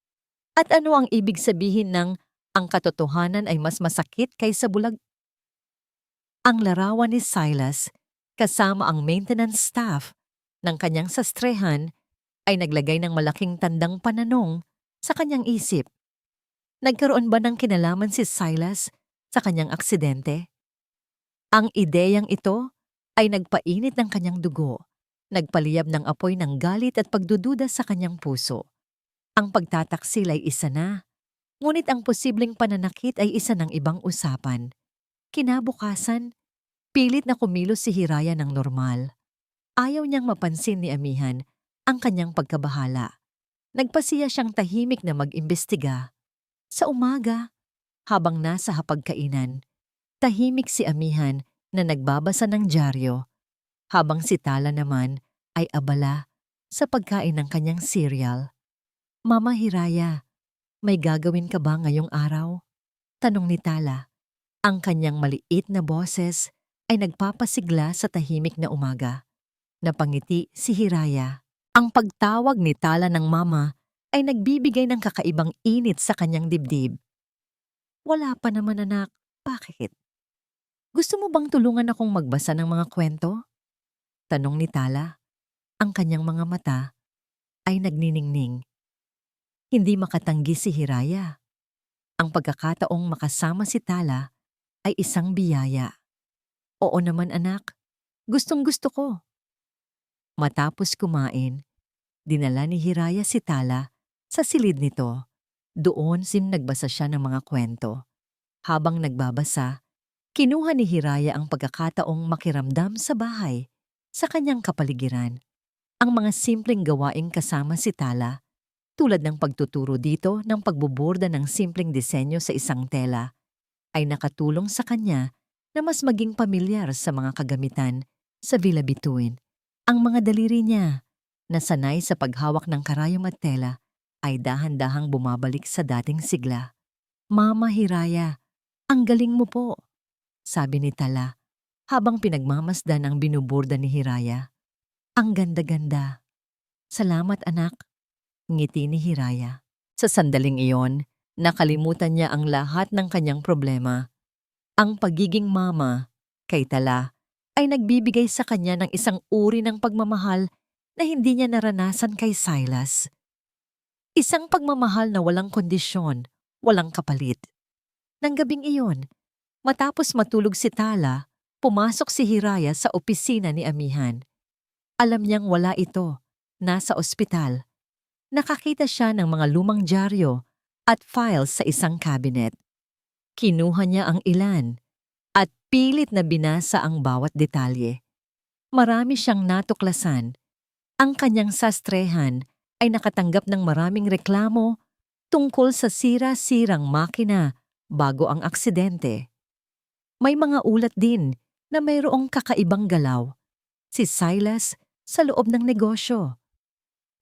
A: At ano ang ibig sabihin ng ang katotohanan ay mas masakit kaysa bulag? Ang larawan ni Silas, kasama ang maintenance staff ng kanyang sastrehan, ay naglagay ng malaking tandang pananong sa kanyang isip. Nagkaroon ba ng kinalaman si Silas sa kanyang aksidente? Ang ideyang ito ay nagpainit ng kanyang dugo, nagpaliyab ng apoy ng galit at pagdududa sa kanyang puso. Ang pagtataksil ay isa na, ngunit ang posibleng pananakit ay isa ng ibang usapan. Kinabukasan, pilit na kumilos si Hiraya ng normal. Ayaw niyang mapansin ni Amihan ang kanyang pagkabahala. Nagpasiya siyang tahimik na mag-imbestiga. Sa umaga, habang nasa hapagkainan, tahimik si Amihan na nagbabasa ng dyaryo, habang si Tala naman ay abala sa pagkain ng kanyang cereal. Mama Hiraya, may gagawin ka ba ngayong araw? Tanong ni Tala. Ang kanyang maliit na boses ay nagpapasigla sa tahimik na umaga. Napangiti si Hiraya. Ang pagtawag ni Tala ng mama ay nagbibigay ng kakaibang init sa kanyang dibdib. Wala pa naman anak, bakit? Gusto mo bang tulungan akong magbasa ng mga kwento? Tanong ni Tala. Ang kanyang mga mata ay nagniningning. Hindi makatanggi si Hiraya. Ang pagkakataong makasama si Tala ay isang biyaya. Oo naman anak, gustong-gusto ko. Matapos kumain, dinala ni Hiraya si Tala sa silid nito. Doon nagbasa siya ng mga kwento. Habang nagbabasa, kinuha ni Hiraya ang pagkakataong makiramdam sa bahay, sa kanyang kapaligiran. Ang mga simpleng gawaing kasama si Tala, tulad ng pagtuturo dito ng pagbuborda ng simpleng disenyo sa isang tela, ay nakatulong sa kanya na mas maging pamilyar sa mga kagamitan sa Villa Bituin. Ang mga daliri niya, na sanay sa paghawak ng karayom at tela, ay dahan-dahang bumabalik sa dating sigla. Mama Hiraya, ang galing mo po, sabi ni Tala, habang pinagmamasdan ang binuborda ni Hiraya. Ang ganda-ganda. Salamat anak, ngiti ni Hiraya. Sa sandaling iyon, nakalimutan niya ang lahat ng kanyang problema. Ang pagiging mama kay Tala ay nagbibigay sa kanya ng isang uri ng pagmamahal na hindi niya naranasan kay Silas. Isang pagmamahal na walang kondisyon, walang kapalit. Nang gabing iyon, matapos matulog si Tala, pumasok si Hiraya sa opisina ni Amihan. Alam niyang wala ito, nasa ospital. Nakakita siya ng mga lumang dyaryo at files sa isang cabinet. Kinuha niya ang ilan at pilit na binasa ang bawat detalye. Marami siyang natuklasan. Ang kanyang sastrehan ay nakatanggap ng maraming reklamo tungkol sa sira-sirang makina bago ang aksidente. May mga ulat din na mayroong kakaibang galaw si Silas sa loob ng negosyo.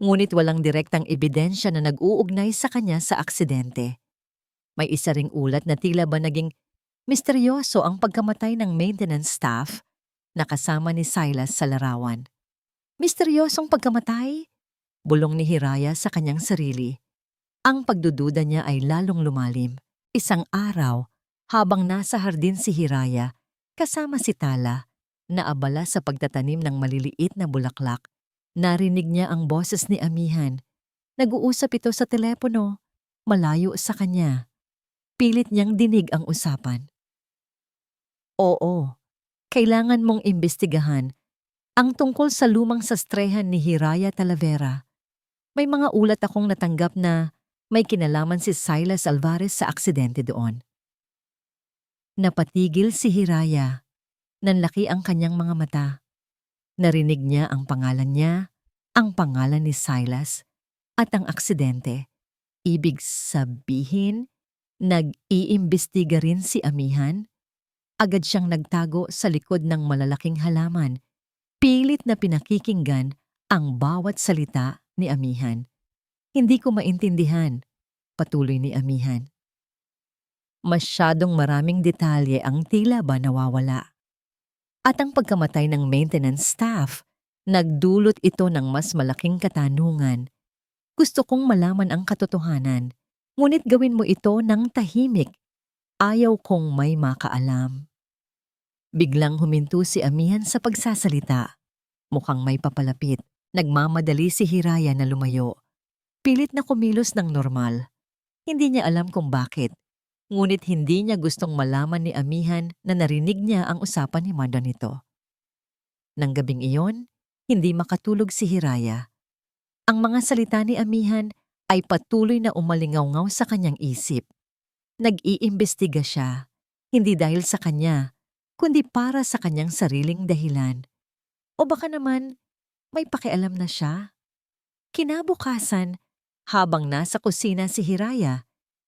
A: Ngunit walang direktang ebidensya na nag-uugnay sa kanya sa aksidente. May isa ring ulat na tila ba naging misteryoso ang pagkamatay ng maintenance staff na kasama ni Silas sa larawan. Misteryosong pagkamatay? Bulong ni Hiraya sa kanyang sarili. Ang pagdududa niya ay lalong lumalim. Isang araw, habang nasa hardin si Hiraya, kasama si Tala, na abala sa pagtatanim ng maliliit na bulaklak, narinig niya ang boses ni Amihan. Nag-uusap ito sa telepono, malayo sa kanya. Pilit niyang dinig ang usapan. Oo, kailangan mong imbestigahan ang tungkol sa lumang sastrehan ni Hiraya Talavera. May mga ulat akong natanggap na may kinalaman si Silas Alvarez sa aksidente doon. Napatigil si Hiraya. Nanlaki ang kanyang mga mata. Narinig niya ang pangalan ni Silas, at ang aksidente. Ibig sabihin, nag-iimbestiga rin si Amihan? Agad siyang nagtago sa likod ng malalaking halaman. Pilit na pinakikinggan ang bawat salita ni Amihan. Hindi ko maintindihan, patuloy ni Amihan. Masyadong maraming detalye ang tila ba nawawala. At ang pagkamatay ng maintenance staff, nagdulot ito ng mas malaking katanungan. Gusto kong malaman ang katotohanan, ngunit gawin mo ito ng tahimik. Ayaw kong may makaalam. Biglang huminto si Amihan sa pagsasalita. Mukhang may papalapit. Nagmamadali si Hiraya na lumayo. Pilit na kumilos ng normal. Hindi niya alam kung bakit. Ngunit hindi niya gustong malaman ni Amihan na narinig niya ang usapan ni Manda nito. Nang gabing iyon, hindi makatulog si Hiraya. Ang mga salita ni Amihan ay patuloy na umalingaw-ngaw sa kanyang isip. Nag-iimbestiga siya, hindi dahil sa kanya, kundi para sa kanyang sariling dahilan. O baka naman, may pakialam na siya? Kinabukasan, habang nasa kusina si Hiraya,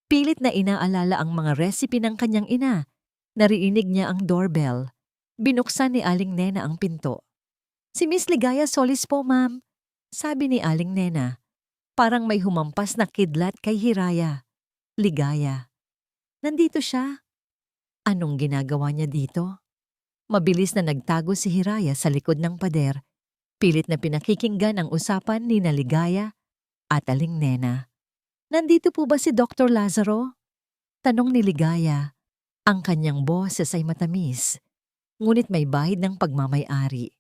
A: pilit na inaalala ang mga recipe ng kanyang ina. Narinig niya ang doorbell. Binuksan ni Aling Nena ang pinto. Si Miss Ligaya Solis po, ma'am, sabi ni Aling Nena. Parang may humampas na kidlat kay Hiraya. Ligaya. Nandito siya. Anong ginagawa niya dito? Mabilis na nagtago si Hiraya sa likod ng pader. Pilit na pinakikinggan ang usapan ni Ligaya at Aling Nena. Nandito po ba si Dr. Lazaro? Tanong ni Ligaya. Ang kanyang boses ay matamis, ngunit may bahid ng pagmamay-ari.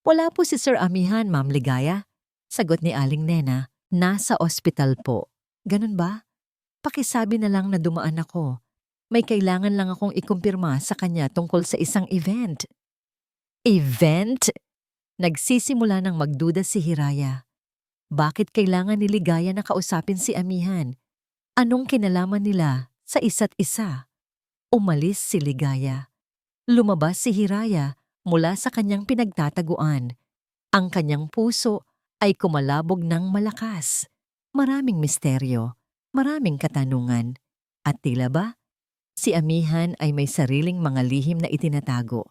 A: Wala po si Sir Amihan, Ma'am Ligaya. Sagot ni Aling Nena. Nasa ospital po. Ganun ba? Pakisabi na lang na dumaan ako. May kailangan lang akong ikumpirma sa kanya tungkol sa isang event. Event? Nagsisimula ng magduda si Hiraya. Bakit kailangan ni Ligaya na kausapin si Amihan? Anong kinalaman nila sa isa't isa? Umalis si Ligaya. Lumabas si Hiraya mula sa kanyang pinagtataguan. Ang kanyang puso ay kumalabog ng malakas. Maraming misteryo, maraming katanungan. At tila ba, si Amihan ay may sariling mga lihim na itinatago.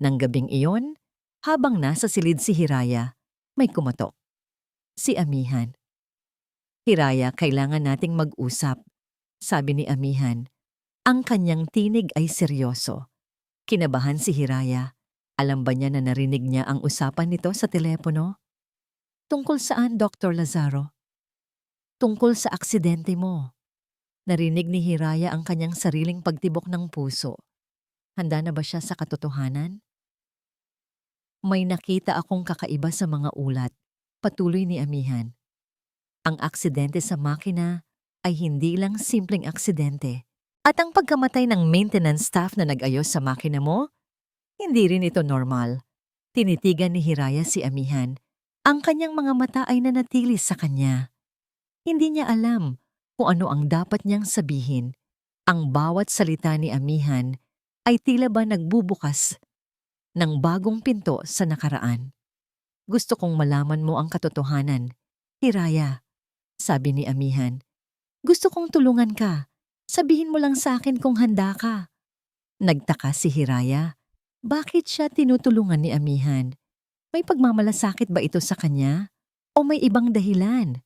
A: Nang gabing iyon, habang nasa silid si Hiraya, may kumatok. Si Amihan. Hiraya, kailangan nating mag-usap, sabi ni Amihan. Ang kanyang tinig ay seryoso. Kinabahan si Hiraya. Alam ba niya na narinig niya ang usapan nito sa telepono? Tungkol saan, Dr. Lazaro? Tungkol sa aksidente mo. Narinig ni Hiraya ang kanyang sariling pagtibok ng puso. Handa na ba siya sa katotohanan? May nakita akong kakaiba sa mga ulat, patuloy ni Amihan. Ang aksidente sa makina ay hindi lang simpleng aksidente. At ang pagkamatay ng maintenance staff na nag-ayos sa makina mo, hindi rin ito normal. Tinitigan ni Hiraya si Amihan. Ang kanyang mga mata ay nanatili sa kanya. Hindi niya alam kung ano ang dapat niyang sabihin. Ang bawat salita ni Amihan ay tila ba nagbubukas ng bagong pinto sa nakaraan. Gusto kong malaman mo ang katotohanan, Hiraya, sabi ni Amihan. Gusto kong tulungan ka. Sabihin mo lang sa akin kung handa ka. Nagtaka si Hiraya. Bakit siya tinutulungan ni Amihan? May pagmamalasakit ba ito sa kanya? O may ibang dahilan?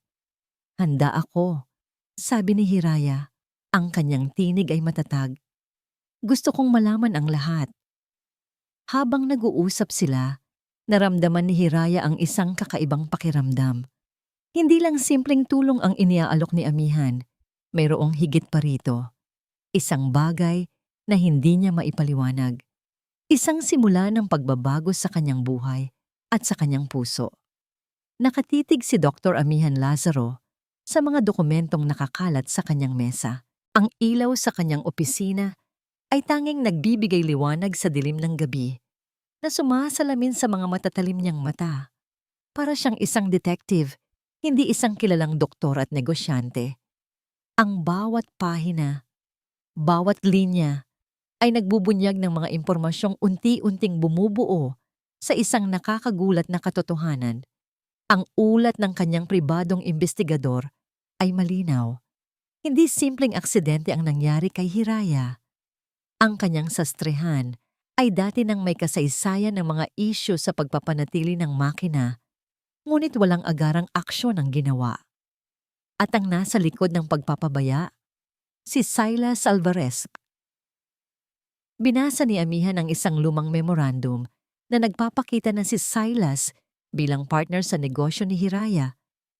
A: Handa ako, sabi ni Hiraya. Ang kanyang tinig ay matatag. Gusto kong malaman ang lahat. Habang nag-uusap sila, naramdaman ni Hiraya ang isang kakaibang pakiramdam. Hindi lang simpleng tulong ang iniaalok ni Amihan. Mayroong higit pa rito. Isang bagay na hindi niya maipaliwanag. Isang simula ng pagbabago sa kanyang buhay at sa kanyang puso. Nakatitig si Dr. Amihan Lazaro sa mga dokumentong nakakalat sa kanyang mesa. Ang ilaw sa kanyang opisina ay tanging nagbibigay liwanag sa dilim ng gabi na sumasalamin sa mga matatalim niyang mata. Para siyang isang detective, hindi isang kilalang doktor at negosyante. Ang bawat pahina, bawat linya ay nagbubunyag ng mga impormasyong unti-unting bumubuo sa isang nakakagulat na katotohanan. Ang ulat ng kanyang pribadong investigador ay malinaw. Hindi simpleng aksidente ang nangyari kay Hiraya. Ang kanyang sastrehan ay dati nang may kasaysayan ng mga isyu sa pagpapanatili ng makina, ngunit walang agarang aksyon ang ginawa. At ang nasa likod ng pagpapabaya, si Silas Alvarez. Binasa ni Amihan ang isang lumang memorandum na nagpapakita na si Silas bilang partner sa negosyo ni Hiraya,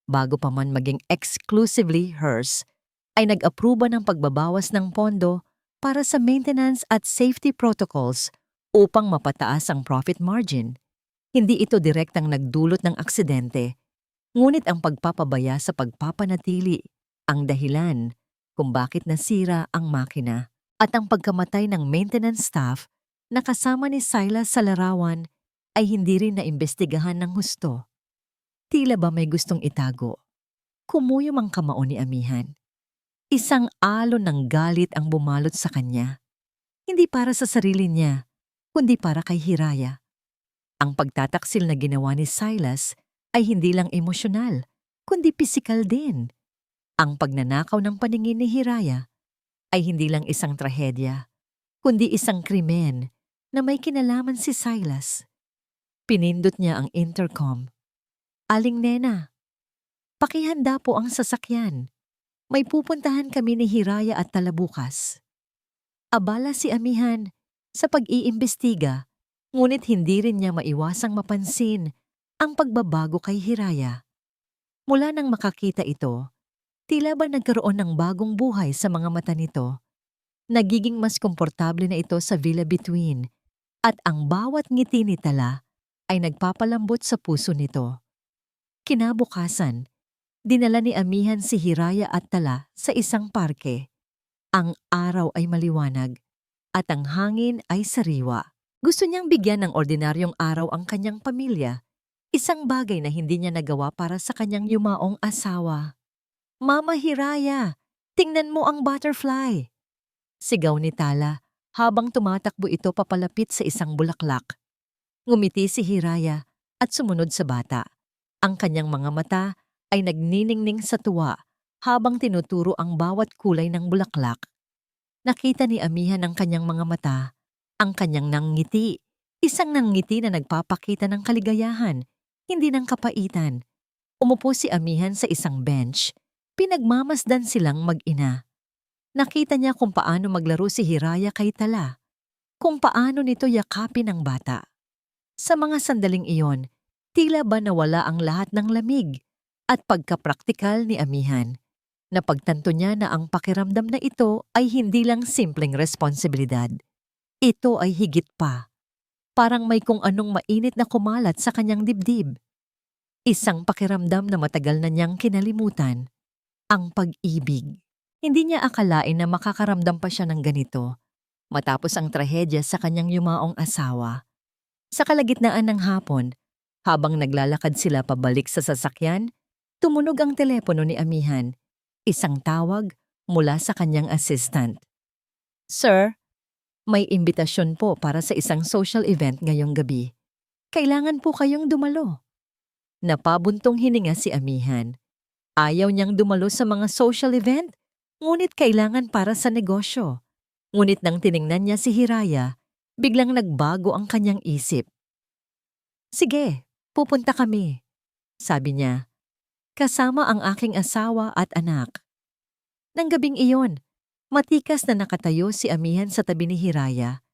A: bago pa man maging exclusively hers, ay nag-aproba ng pagbabawas ng pondo para sa maintenance at safety protocols upang mapataas ang profit margin. Hindi ito direktang nagdulot ng aksidente, ngunit ang pagpapabaya sa pagpapanatili ang dahilan kung bakit nasira ang makina. At ang pagkamatay ng maintenance staff na kasama ni Silas sa larawan ay hindi rin naimbestigahan ng husto. Tila ba may gustong itago? Kumuyom ang kamao ni Amihan. Isang alon ng galit ang bumalot sa kanya. Hindi para sa sarili niya, kundi para kay Hiraya. Ang pagtataksil na ginawa ni Silas ay hindi lang emosyonal, kundi pisikal din. Ang pagnanakaw ng paningin ni Hiraya ay hindi lang isang trahedya, kundi isang krimen na may kinalaman si Silas. Pinindot niya ang intercom. Aling Nena, pakihanda po ang sasakyan. May pupuntahan kami ni Hiraya at Talabukas. Abala si Amihan sa pag-iimbestiga, ngunit hindi rin niya maiwasang mapansin ang pagbabago kay Hiraya. Mula nang makakita ito, tila ba nagkaroon ng bagong buhay sa mga mata nito. Nagiging mas komportable na ito sa Villa Between at ang bawat ngiti ni Tala ay nagpapalambot sa puso nito. Kinabukasan, dinala ni Amihan si Hiraya at Tala sa isang parke. Ang araw ay maliwanag at ang hangin ay sariwa. Gusto niyang bigyan ng ordinaryong araw ang kanyang pamilya, isang bagay na hindi niya nagawa para sa kanyang yumaong asawa. Mama Hiraya, tingnan mo ang butterfly! Sigaw ni Tala habang tumatakbo ito papalapit sa isang bulaklak. Ngumiti si Hiraya at sumunod sa bata. Ang kanyang mga mata ay nagniningning sa tuwa habang tinuturo ang bawat kulay ng bulaklak. Nakita ni Amihan ang kanyang mga mata, ang kanyang nanggiti, isang nanggiti na nagpapakita ng kaligayahan, hindi ng kapaitan. Umupo si Amihan sa isang bench. Pinagmamasdan silang mag-ina. Nakita niya kung paano maglaro si Hiraya kay Tala, kung paano nito yakapin ang bata. Sa mga sandaling iyon, tila ba nawala ang lahat ng lamig at pagkapraktikal ni Amihan. Napagtanto niya na ang pakiramdam na ito ay hindi lang simpleng responsibilidad. Ito ay higit pa. Parang may kung anong mainit na kumalat sa kanyang dibdib. Isang pakiramdam na matagal na niyang kinalimutan. Ang pag-ibig. Hindi niya akalain na makakaramdam pa siya ng ganito matapos ang trahedya sa kanyang yumaong asawa. Sa kalagitnaan ng hapon, habang naglalakad sila pabalik sa sasakyan, tumunog ang telepono ni Amihan. Isang tawag mula sa kanyang assistant. Sir, may imbitasyon po para sa isang social event ngayong gabi. Kailangan po kayong dumalo. Napabuntong hininga si Amihan. Ayaw niyang dumalo sa mga social event, ngunit kailangan para sa negosyo. Ngunit nang tiningnan niya si Hiraya, biglang nagbago ang kanyang isip. Sige, pupunta kami, sabi niya, kasama ang aking asawa at anak. Nang gabing iyon, matikas na nakatayo si Amihan sa tabi ni Hiraya,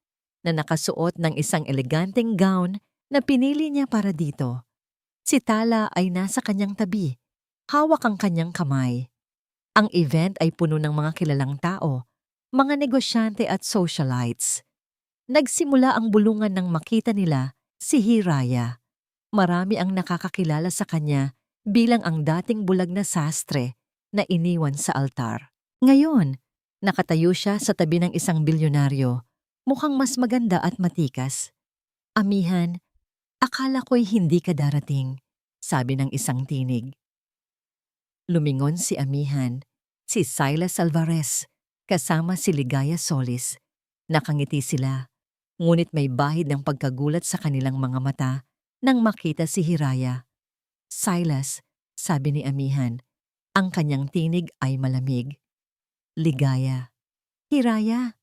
A: na nakasuot ng isang eleganteng gown na pinili niya para dito. Si Tala ay nasa kanyang tabi, hawak ang kanyang kamay. Ang event ay puno ng mga kilalang tao, mga negosyante at socialites. Nagsimula ang bulungan nang makita nila si Hiraya. Marami ang nakakakilala sa kanya bilang ang dating bulag na sastre na iniwan sa altar. Ngayon, nakatayo siya sa tabi ng isang bilyonaryo, mukhang mas maganda at matikas. Amihan, akala ko'y hindi ka darating, sabi ng isang tinig. Lumingon si Amihan, si Silas Alvarez, kasama si Ligaya Solis. Nakangiti sila, ngunit may bahid ng pagkagulat sa kanilang mga mata nang makita si Hiraya. Silas, sabi ni Amihan, ang kanyang tinig ay malamig. Ligaya. Hiraya,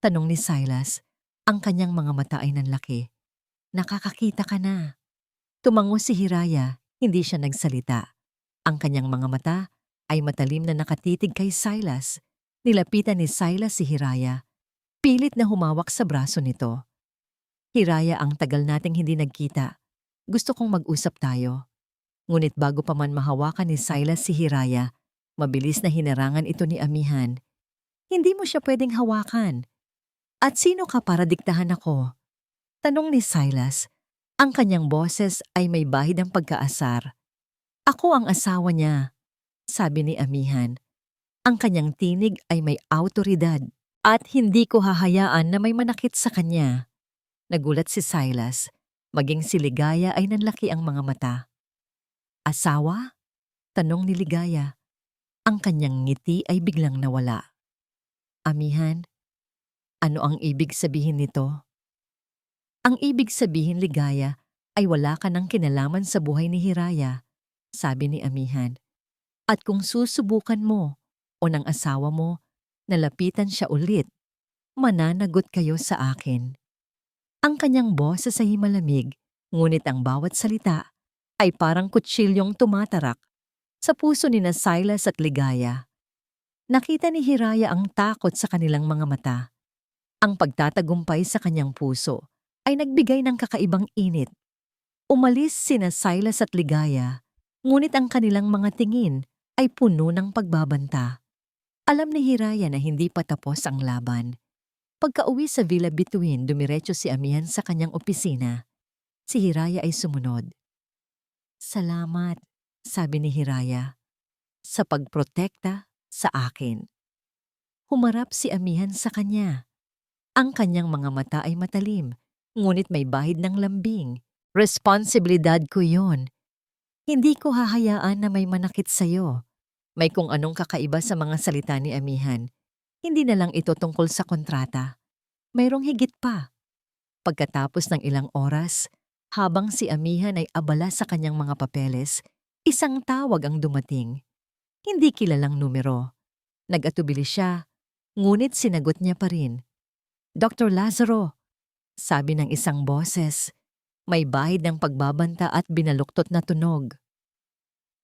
A: tanong ni Silas, ang kanyang mga mata ay nanlaki. Nakakakita ka na. Tumango si Hiraya, hindi siya nagsalita. Ang kanyang mga mata ay matalim na nakatitig kay Silas. Nilapitan ni Silas si Hiraya. Pilit na humawak sa braso nito. Hiraya, ang tagal nating hindi nagkita. Gusto kong mag-usap tayo. Ngunit bago pa man mahawakan ni Silas si Hiraya, mabilis na hinarangan ito ni Amihan. Hindi mo siya pwedeng hawakan. At sino ka para diktahan ako? Tanong ni Silas. Ang kanyang boses ay may bahid ng pagkaasar. Ako ang asawa niya, sabi ni Amihan. Ang kanyang tinig ay may awtoridad at hindi ko hahayaan na may manakit sa kanya. Nagulat si Silas. Maging si Ligaya ay nanlaki ang mga mata. Asawa? Tanong ni Ligaya. Ang kanyang ngiti ay biglang nawala. Amihan, ano ang ibig sabihin nito? Ang ibig sabihin, Ligaya, ay wala ka ng kinalaman sa buhay ni Hiraya, sabi ni Amihan. At kung susubukan mo o ng asawa mo, nalapitan siya ulit, mananagot kayo sa akin. Ang kanyang boses ay malamig, ngunit ang bawat salita ay parang kutsilyong tumatarak sa puso ni na Silas at Ligaya. Nakita ni Hiraya ang takot sa kanilang mga mata. Ang pagtatagumpay sa kanyang puso ay nagbigay ng kakaibang init. Umalis sina Silas at Ligaya, ngunit ang kanilang mga tingin ay puno ng pagbabanta. Alam ni Hiraya na hindi pa tapos ang laban. Pagka-uwi sa Villa Bituin, dumiretso si Amihan sa kanyang opisina. Si Hiraya ay sumunod. Salamat, sabi ni Hiraya, sa pagprotekta sa akin. Humarap si Amihan sa kanya. Ang kanyang mga mata ay matalim, ngunit may bahid ng lambing. Responsibilidad ko yon. Hindi ko hahayaan na may manakit sa'yo. May kung anong kakaiba sa mga salita ni Amihan. Hindi na lang ito tungkol sa kontrata. Mayroong higit pa. Pagkatapos ng ilang oras, habang si Amihan ay abala sa kanyang mga papeles, isang tawag ang dumating. Hindi kilalang numero. Nag-atubili siya, ngunit sinagot niya pa rin. Dr. Lazaro, sabi ng isang boses, may bahid ng pagbabanta at binaluktot na tunog.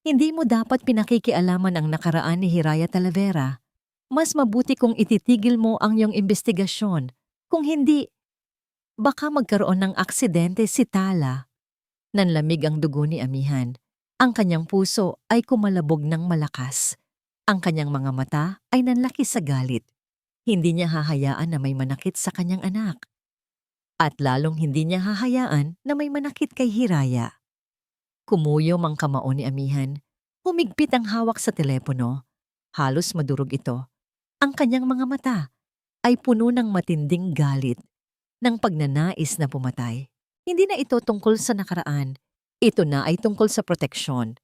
A: Hindi mo dapat pinakikialaman ang nakaraan ni Hiraya Talavera. Mas mabuti kung ititigil mo ang iyong investigasyon. Kung hindi, baka magkaroon ng aksidente si Tala. Nanlamig ang dugo ni Amihan. Ang kanyang puso ay kumalabog ng malakas. Ang kanyang mga mata ay nanlaki sa galit. Hindi niya hahayaan na may manakit sa kanyang anak. At lalong hindi niya hahayaan na may manakit kay Hiraya. Kumuyom ang kamao ni Amihan. Humigpit ang hawak sa telepono. Halos madurog ito. Ang kanyang mga mata ay puno ng matinding galit, ng pagnanais na pumatay. Hindi na ito tungkol sa nakaraan. Ito na ay tungkol sa proteksyon.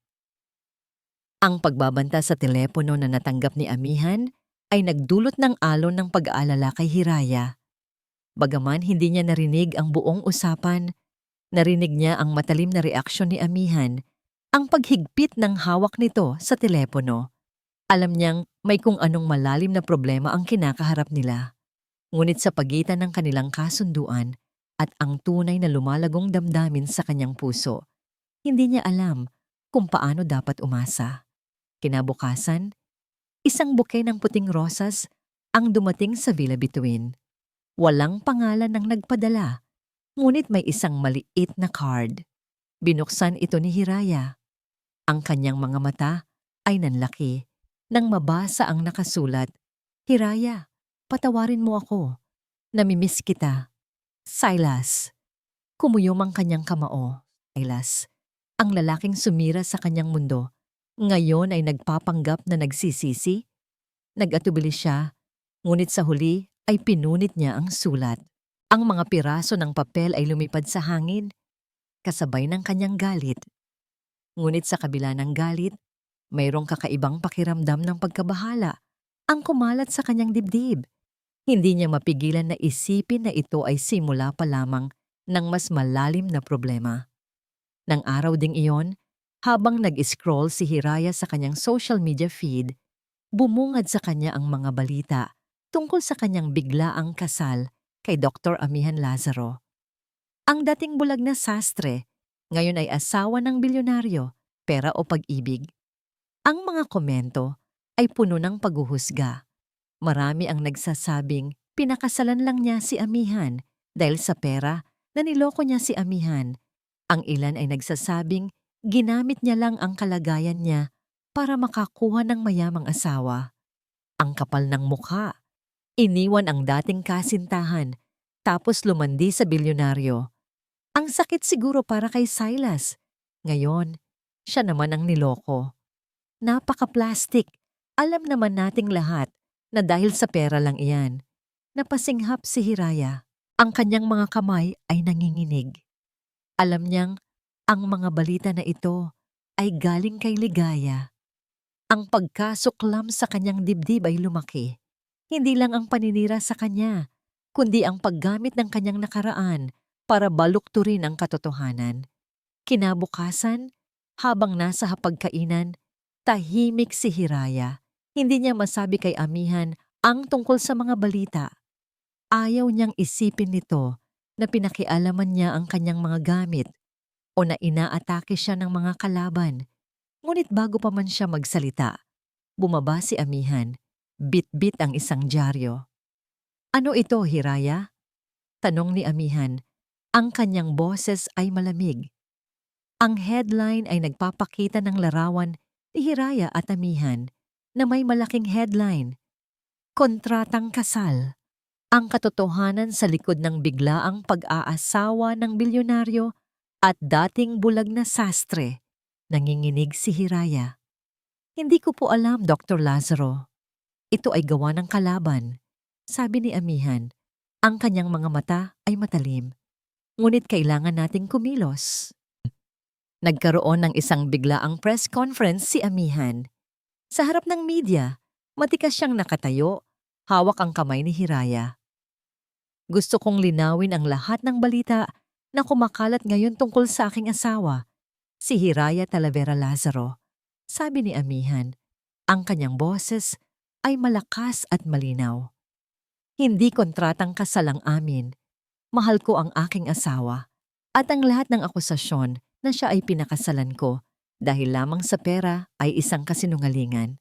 A: Ang pagbabanta sa telepono na natanggap ni Amihan ay nagdulot ng alon ng pag-aalala kay Hiraya. Bagaman hindi niya narinig ang buong usapan, narinig niya ang matalim na reaksyon ni Amihan, ang paghigpit ng hawak nito sa telepono. Alam niyang may kung anong malalim na problema ang kinakaharap nila. Ngunit sa pagitan ng kanilang kasunduan at ang tunay na lumalagong damdamin sa kanyang puso, hindi niya alam kung paano dapat umasa. Kinabukasan, isang buke ng puting rosas ang dumating sa Villa Bituin. Walang pangalan ng nagpadala, ngunit may isang maliit na card. Binuksan ito ni Hiraya. Ang kanyang mga mata ay nanlaki nang mabasa ang nakasulat, "Hiraya, patawarin mo ako. Namimiss kita. Silas." Kumuyom ang kanyang kamao. Silas, ang lalaking sumira sa kanyang mundo, ngayon ay nagpapanggap na nagsisisi. Nag-atubili siya, ngunit sa huli ay pinunit niya ang sulat. Ang mga piraso ng papel ay lumipad sa hangin, kasabay ng kanyang galit. Ngunit sa kabila ng galit, mayroong kakaibang pakiramdam ng pagkabahala ang kumalat sa kanyang dibdib. Hindi niya mapigilan na isipin na ito ay simula pa lamang ng mas malalim na problema. Nang araw ding iyon, habang nag-scroll si Hiraya sa kanyang social media feed, bumungad sa kanya ang mga balita tungkol sa kanyang biglaang kasal kay Dr. Amihan Lazaro. Ang dating bulag na sastre, ngayon ay asawa ng bilyonaryo, pera o pag-ibig. Ang mga komento ay puno ng paghuhusga. Marami ang nagsasabing pinakasalan lang niya si Amihan dahil sa pera na niloko niya si Amihan. Ang ilan ay nagsasabing ginamit niya lang ang kalagayan niya para makakuha ng mayamang asawa. Ang kapal ng mukha. Iniwan ang dating kasintahan tapos lumandi sa bilyonaryo. Ang sakit siguro para kay Silas. Ngayon, siya naman ang niloko. Napaka-plastic. Alam naman nating lahat na dahil sa pera lang iyan. Napasinghap si Hiraya. Ang kanyang mga kamay ay nanginginig. Alam niyang ang mga balita na ito ay galing kay Ligaya. Ang pagkasuklam sa kanyang dibdib ay lumaki. Hindi lang ang paninira sa kanya, kundi ang paggamit ng kanyang nakaraan para balukturin ang katotohanan. Kinabukasan, habang nasa hapagkainan, tahimik si Hiraya. Hindi niya masabi kay Amihan ang tungkol sa mga balita. Ayaw niyang isipin nito na pinakialaman niya ang kanyang mga gamit o na inaatake siya ng mga kalaban. Ngunit bago pa man siya magsalita, bumaba si Amihan, bit-bit ang isang dyaryo. "Ano ito, Hiraya?" Tanong ni Amihan. Ang kanyang boses ay malamig. Ang headline ay nagpapakita ng larawan ni Hiraya at Amihan na may malaking headline, "Kontratang kasal." Ang katotohanan sa likod ng biglaang pag-aasawa ng bilyonaryo at dating bulag na sastre. Nanginginig si Hiraya. "Hindi ko po alam, Dr. Lazaro. Ito ay gawa ng kalaban," sabi ni Amihan. Ang kanyang mga mata ay matalim. "Ngunit kailangan nating kumilos." Nagkaroon ng isang biglaang press conference si Amihan. Sa harap ng media, matikas siyang nakatayo, hawak ang kamay ni Hiraya. "Gusto kong linawin ang lahat ng balita na kumakalat ngayon tungkol sa aking asawa, si Hiraya Talavera Lazaro," sabi ni Amihan. Ang kanyang boses ay malakas at malinaw. "Hindi kontratang kasal ang amin. Mahal ko ang aking asawa at ang lahat ng akusasyon na siya ay pinakasalan ko dahil lamang sa pera ay isang kasinungalingan."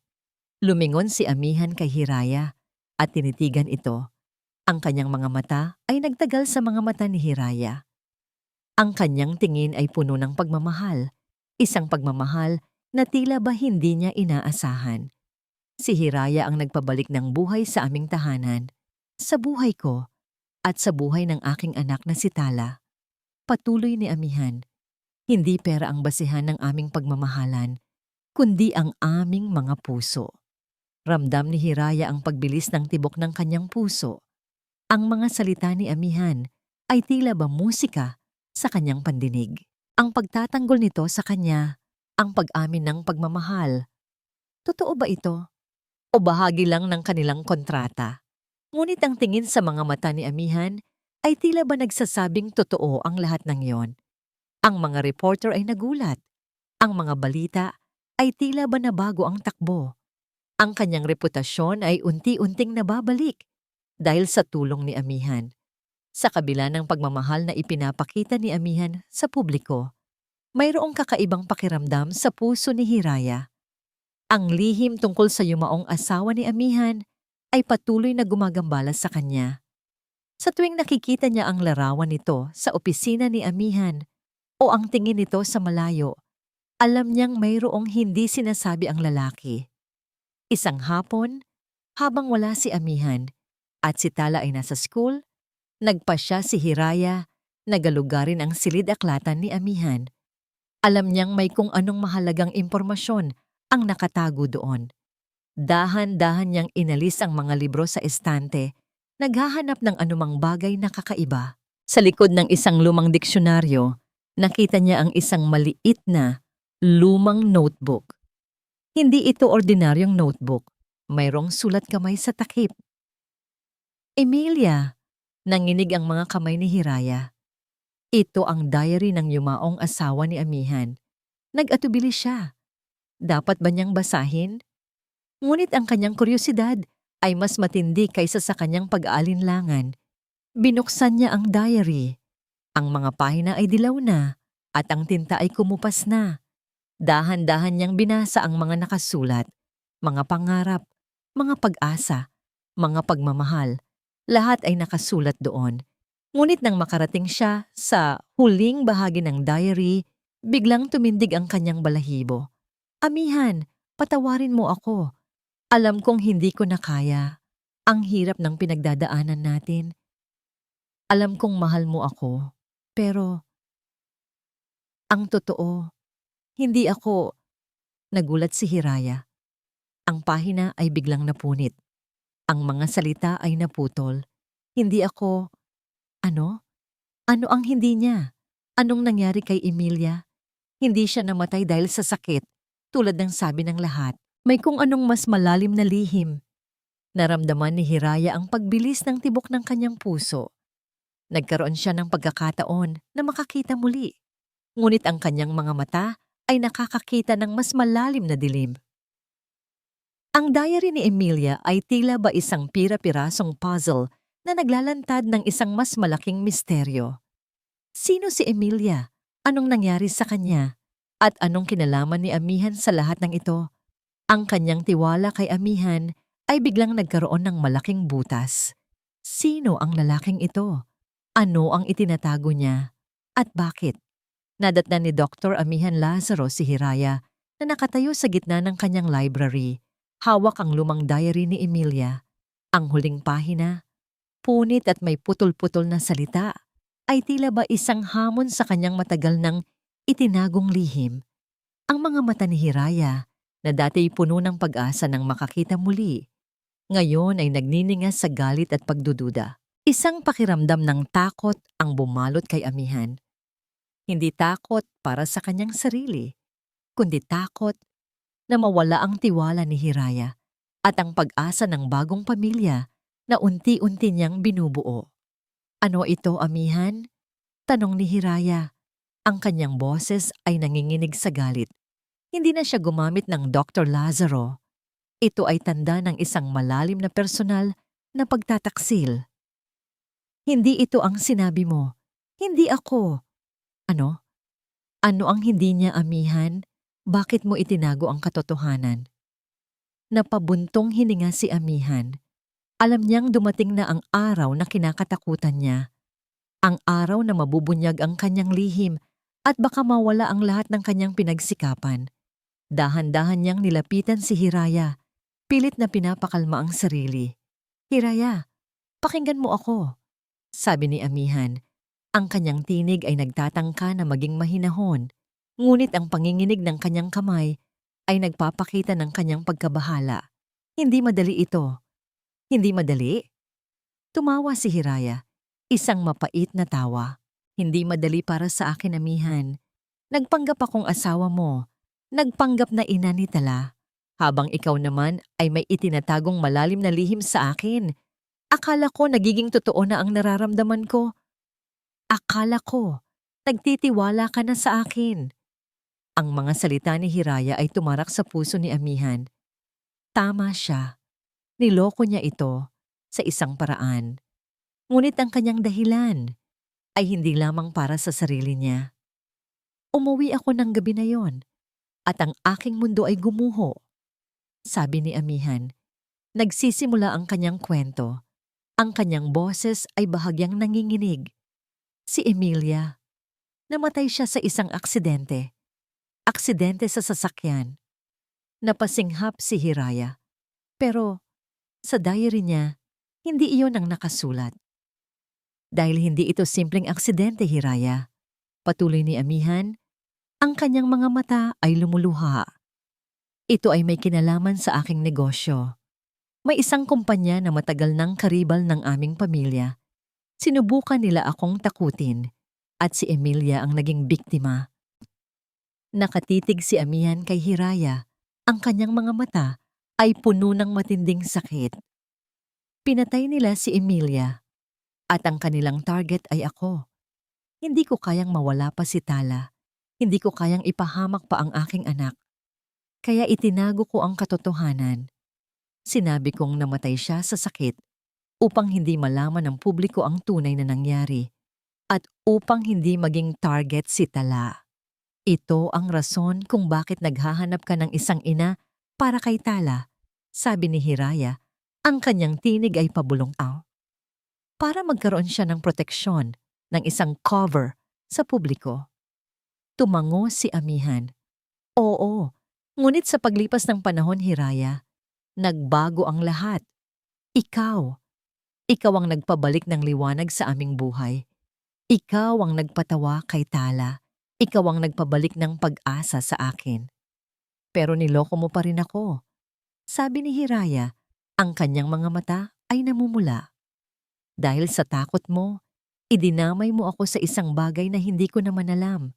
A: Lumingon si Amihan kay Hiraya at tinitigan ito. Ang kanyang mga mata ay nagtagal sa mga mata ni Hiraya. Ang kanyang tingin ay puno ng pagmamahal, isang pagmamahal na tila ba hindi niya inaasahan. Si Hiraya ang nagpabalik ng buhay sa aming tahanan, sa buhay ko, at sa buhay ng aking anak na si Tala. Patuloy ni Amihan. Hindi pera ang basihan ng aming pagmamahalan, kundi ang aming mga puso. Ramdam ni Hiraya ang pagbilis ng tibok ng kanyang puso. Ang mga salita ni Amihan ay tila ba musika sa kanyang pandinig. Ang pagtatanggol nito sa kanya, ang pag-amin ng pagmamahal, Totoo ba ito? O bahagi lang ng kanilang kontrata? Ngunit ang tingin sa mga mata ni Amihan ay tila ba nagsasabing totoo ang lahat ng yon. Ang mga reporter ay nagulat. Ang mga balita ay tila ba nabago ang takbo. Ang kanyang reputasyon ay unti-unting nababalik dahil sa tulong ni Amihan. Sa kabila ng pagmamahal na ipinapakita ni Amihan sa publiko, mayroong kakaibang pakiramdam sa puso ni Hiraya. Ang lihim tungkol sa yumaong asawa ni Amihan ay patuloy na gumagambala sa kanya. Sa tuwing nakikita niya ang larawan nito sa opisina ni Amihan o ang tingin nito sa malayo, alam niyang mayroong hindi sinasabi ang lalaki. Isang hapon, habang wala si Amihan at si Tala ay nasa school, nagpasya si Hiraya na galugarin ang silid-aklatan ni Amihan. Alam niyang may kung anong mahalagang impormasyon ang nakatago doon. Dahan-dahan niyang inalis ang mga libro sa estante, naghahanap ng anumang bagay na kakaiba. Sa likod ng isang lumang diksyonaryo, nakita niya ang isang maliit na, lumang notebook. Hindi ito ordinaryong notebook. Mayroong sulat kamay sa takip. Emilia, nanginig ang mga kamay ni Hiraya. Ito ang diary ng yumaong asawa ni Amihan. Nag-atubili siya. Dapat ba niyang basahin? Ngunit ang kanyang kuryosidad ay mas matindi kaysa sa kanyang pag-aalinlangan. Binuksan niya ang diary. Ang mga pahina ay dilaw na at ang tinta ay kumupas na. Dahan-dahan niyang binasa ang mga nakasulat, mga pangarap, mga pag-asa, mga pagmamahal. Lahat ay nakasulat doon. Ngunit nang makarating siya sa huling bahagi ng diary, biglang tumindig ang kanyang balahibo. Amihan, patawarin mo ako. Alam kong hindi ko na kaya. Ang hirap ng pinagdadaanan natin. Alam kong mahal mo ako, pero ang totoo, hindi ako. Nagulat si Hiraya. Ang pahina ay biglang napunit. Ang mga salita ay naputol. Hindi ako. Ano? Ano ang hindi niya? Anong nangyari kay Emilia? Hindi siya namatay dahil sa sakit, tulad ng sabi ng lahat. May kung anong mas malalim na lihim. Naramdaman ni Hiraya ang pagbilis ng tibok ng kanyang puso. Nagkaroon siya ng pagkakataon na makakita muli. Ngunit ang kanyang mga mata ay nakakakita ng mas malalim na dilim. Ang diary ni Emilia ay tila ba isang pira-pirasong puzzle na naglalantad ng isang mas malaking misteryo. Sino si Emilia? Anong nangyari sa kanya? At anong kinalaman ni Amihan sa lahat ng ito? Ang kanyang tiwala kay Amihan ay biglang nagkaroon ng malaking butas. Sino ang lalaking ito? Ano ang itinatago niya? At bakit? Nadatnan ni Dr. Amihan Lazaro si Hiraya na nakatayo sa gitna ng kanyang library. Hawak ang lumang diary ni Emilia. Ang huling pahina, punit at may putol-putol na salita, ay tila ba isang hamon sa kanyang matagal ng itinagong lihim. Ang mga mata ni Hiraya, na dati puno ng pag-asa ng makakita muli, ngayon ay nagniningas sa galit at pagdududa. Isang pakiramdam ng takot ang bumalot kay Amihan. Hindi takot para sa kanyang sarili, kundi takot na mawala ang tiwala ni Hiraya at ang pag-asa ng bagong pamilya na unti-unti niyang binubuo. Ano ito, Amihan? Tanong ni Hiraya. Ang kanyang boses ay nanginginig sa galit. Hindi na siya gumamit ng Dr. Lazaro. Ito ay tanda ng isang malalim na personal na pagtataksil. Hindi ito ang sinabi mo. Hindi ako. Ano? Ano ang hindi niya, Amihan? Bakit mo itinago ang katotohanan? Napabuntong hininga si Amihan. Alam niyang dumating na ang araw na kinakatakutan niya. Ang araw na mabubunyag ang kanyang lihim at baka mawala ang lahat ng kanyang pinagsikapan. Dahan-dahan niyang nilapitan si Hiraya, pilit na pinapakalma ang sarili. Hiraya, pakinggan mo ako, sabi ni Amihan. Ang kanyang tinig ay nagtatangka na maging mahinahon, ngunit ang panginginig ng kanyang kamay ay nagpapakita ng kanyang pagkabahala. Hindi madali ito. Hindi madali? Tumawa si Hiraya, isang mapait na tawa. Hindi madali para sa akin, Amihan. Nagpanggap akong asawa mo. Nagpanggap na ina ni Tala. Habang ikaw naman ay may itinatagong malalim na lihim sa akin. Akala ko nagiging totoo na ang nararamdaman ko. Akala ko nagtitiwala ka na sa akin. Ang mga salita ni Hiraya ay tumarak sa puso ni Amihan. Tama siya. Niloko niya ito sa isang paraan. Ngunit ang kanyang dahilan ay hindi lamang para sa sarili niya. Umuwi ako ng gabi na yon at ang aking mundo ay gumuho. Sabi ni Amihan, nagsisimula ang kanyang kwento. Ang kanyang boses ay bahagyang nanginginig. Si Emilia. Namatay siya sa isang aksidente. Aksidente sa sasakyan. Napasinghap si Hiraya. Pero sa diary niya, hindi iyon ang nakasulat. Dahil hindi ito simpleng aksidente, Hiraya. Patuloy ni Amihan, ang kanyang mga mata ay lumuluha. Ito ay may kinalaman sa aking negosyo. May isang kumpanya na matagal nang karibal ng aming pamilya. Sinubukan nila akong takutin at si Emilia ang naging biktima. Nakatitig si Amihan kay Hiraya. Ang kanyang mga mata ay puno ng matinding sakit. Pinatay nila si Emilia at ang kanilang target ay ako. Hindi ko kayang mawala pa si Tala. Hindi ko kayang ipahamak pa ang aking anak. Kaya itinago ko ang katotohanan. Sinabi kong namatay siya sa sakit upang hindi malaman ng publiko ang tunay na nangyari at upang hindi maging target si Tala. Ito ang rason kung bakit naghahanap ka ng isang ina para kay Tala, sabi ni Hiraya. Ang kanyang tinig ay pabulong-aw. Para magkaroon siya ng proteksyon, ng isang cover sa publiko. Tumango si Amihan. Oo, ngunit sa paglipas ng panahon, Hiraya, nagbago ang lahat. Ikaw ang nagpabalik ng liwanag sa aming buhay. Ikaw ang nagpatawa kay Tala. Ikaw ang nagpabalik ng pag-asa sa akin. Pero niloko mo pa rin ako. Sabi ni Hiraya, ang kanyang mga mata ay namumula. Dahil sa takot mo, idinamay mo ako sa isang bagay na hindi ko naman alam.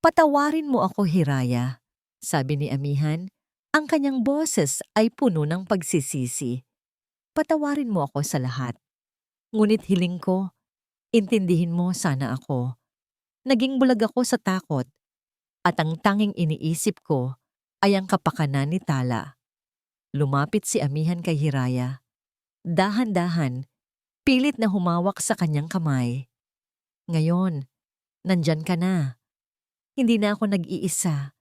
A: Patawarin mo ako, Hiraya, sabi ni Amihan. Ang kanyang boses ay puno ng pagsisisi. Patawarin mo ako sa lahat. Ngunit hiling ko, intindihin mo sana ako. Naging bulag ako sa takot at ang tanging iniisip ko ay ang kapakanan ni Tala. Lumapit si Amihan kay Hiraya. Dahan-dahan, pilit na humawak sa kanyang kamay. Ngayon, nandyan ka na. Hindi na ako nag-iisa.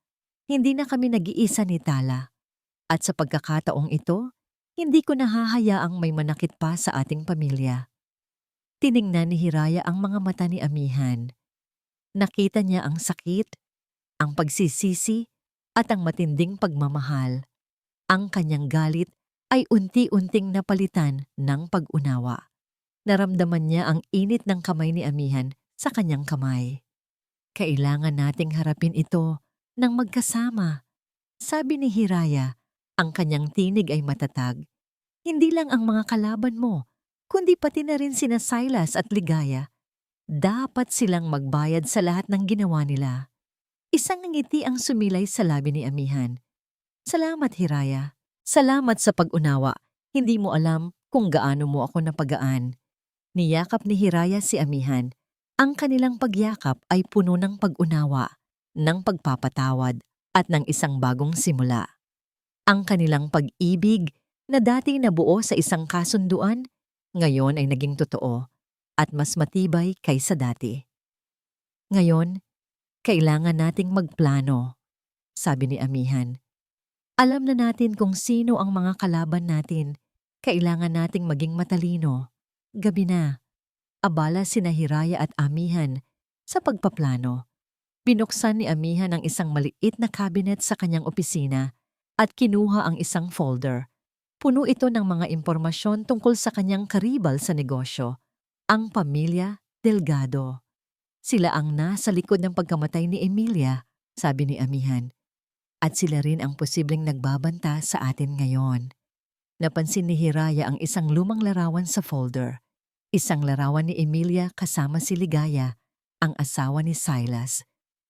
A: Hindi na kami nag-iisa ni Tala. At sa pagkakataong ito, hindi ko nahahayaang may manakit pa sa ating pamilya. Tiningnan ni Hiraya ang mga mata ni Amihan. Nakita niya ang sakit, ang pagsisisi, at ang matinding pagmamahal. Ang kanyang galit ay unti-unting napalitan ng pag-unawa. Naramdaman niya ang init ng kamay ni Amihan sa kanyang kamay. Kailangan nating harapin ito ng magkasama. Sabi ni Hiraya, ang kanyang tinig ay matatag. Hindi lang ang mga kalaban mo, kundi pati na rin sina Silas at Ligaya. Dapat silang magbayad sa lahat ng ginawa nila. Isang ngiti ang sumilay sa labi ni Amihan. Salamat, Hiraya. Salamat sa pag-unawa. Hindi mo alam kung gaano mo ako napagaan. Niyakap ni Hiraya si Amihan. Ang kanilang pagyakap ay puno ng pag-unawa, ng pagpapatawad, at ng isang bagong simula. Ang kanilang pag-ibig na dati nabuo sa isang kasunduan, ngayon ay naging totoo at mas matibay kaysa dati. Ngayon, kailangan nating magplano, sabi ni Amihan. Alam na natin kung sino ang mga kalaban natin. Kailangan nating maging matalino. Gabi na. Abala sina Hiraya at Amihan sa pagpaplano. Binuksan ni Amihan ang isang maliit na cabinet sa kanyang opisina at kinuha ang isang folder. Puno ito ng mga impormasyon tungkol sa kanyang karibal sa negosyo, ang pamilya Delgado. Sila ang nasa likod ng pagkamatay ni Emilia, sabi ni Amihan. At sila rin ang posibleng nagbabanta sa atin ngayon. Napansin ni Hiraya ang isang lumang larawan sa folder. Isang larawan ni Emilia kasama si Ligaya, ang asawa ni Silas.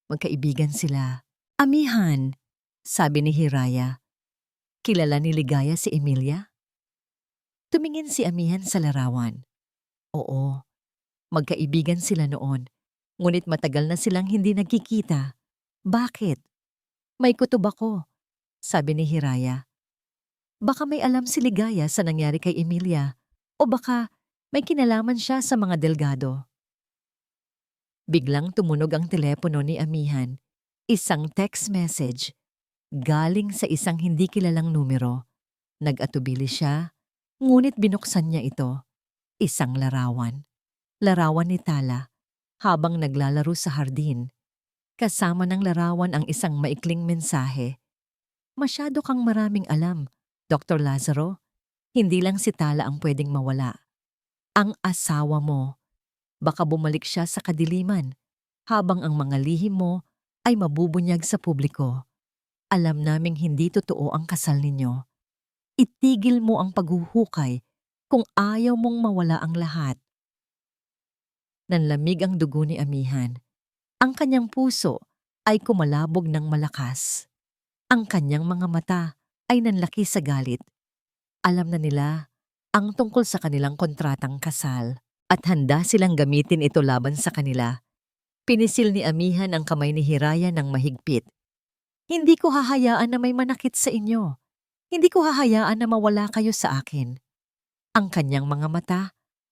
A: Magkaibigan sila. Amihan, sabi ni Hiraya. Kilala ni Ligaya si Emilia? Tumingin si Amihan sa larawan. Oo, magkaibigan sila noon. Ngunit matagal na silang hindi nagkikita. Bakit? May kutob ako, sabi ni Hiraya. Baka may alam si Ligaya sa nangyari kay Emilia o baka may kinalaman siya sa mga Delgado. Biglang tumunog ang telepono ni Amihan. Isang text message. Galing sa isang hindi kilalang numero. Nag-atubili siya, ngunit binuksan niya ito. Isang larawan. Larawan ni Tala habang naglalaro sa hardin. Kasama ng larawan ang isang maikling mensahe. Masyado kang maraming alam, Dr. Lazaro. Hindi lang si Tala ang pwedeng mawala. Ang asawa mo. Baka bumalik siya sa kadiliman habang ang mga lihim mo ay mabubunyag sa publiko. Alam naming hindi totoo ang kasal ninyo. Itigil mo ang paghuhukay kung ayaw mong mawala ang lahat. Nanlamig ang dugo ni Amihan. Ang kanyang puso ay kumalabog ng malakas. Ang kanyang mga mata ay nanlaki sa galit. Alam na nila ang tungkol sa kanilang kontratang kasal at handa silang gamitin ito laban sa kanila. Pinisil ni Amihan ang kamay ni Hiraya ng mahigpit. Hindi ko hahayaan na may manakit sa inyo. Hindi ko hahayaan na mawala kayo sa akin. Ang kanyang mga mata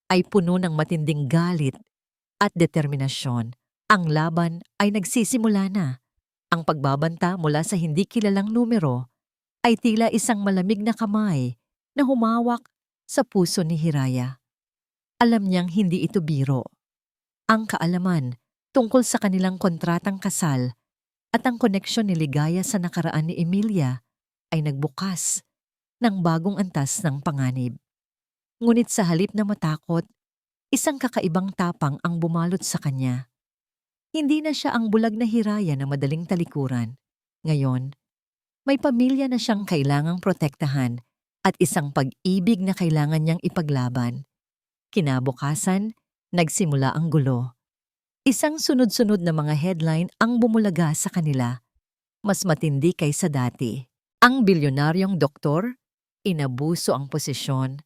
A: ay puno ng matinding galit at determinasyon. Ang laban ay nagsisimula na. Ang pagbabanta mula sa hindi kilalang numero ay tila isang malamig na kamay na humawak sa puso ni Hiraya. Alam niyang hindi ito biro. Ang kaalaman tungkol sa kanilang kontratang kasal at ang koneksyon ni Ligaya sa nakaraan ni Emilia ay nagbukas ng bagong antas ng panganib. Ngunit sa halip na matakot, isang kakaibang tapang ang bumalot sa kanya. Hindi na siya ang bulag na Hiraya na madaling talikuran. Ngayon, may pamilya na siyang kailangang protektahan at isang pag-ibig na kailangan niyang ipaglaban. Kinabukasan, nagsimula ang gulo. Isang sunod-sunod na mga headline ang bumulaga sa kanila. Mas matindi kaysa dati. Ang bilyonaryong doktor, inabuso ang posisyon.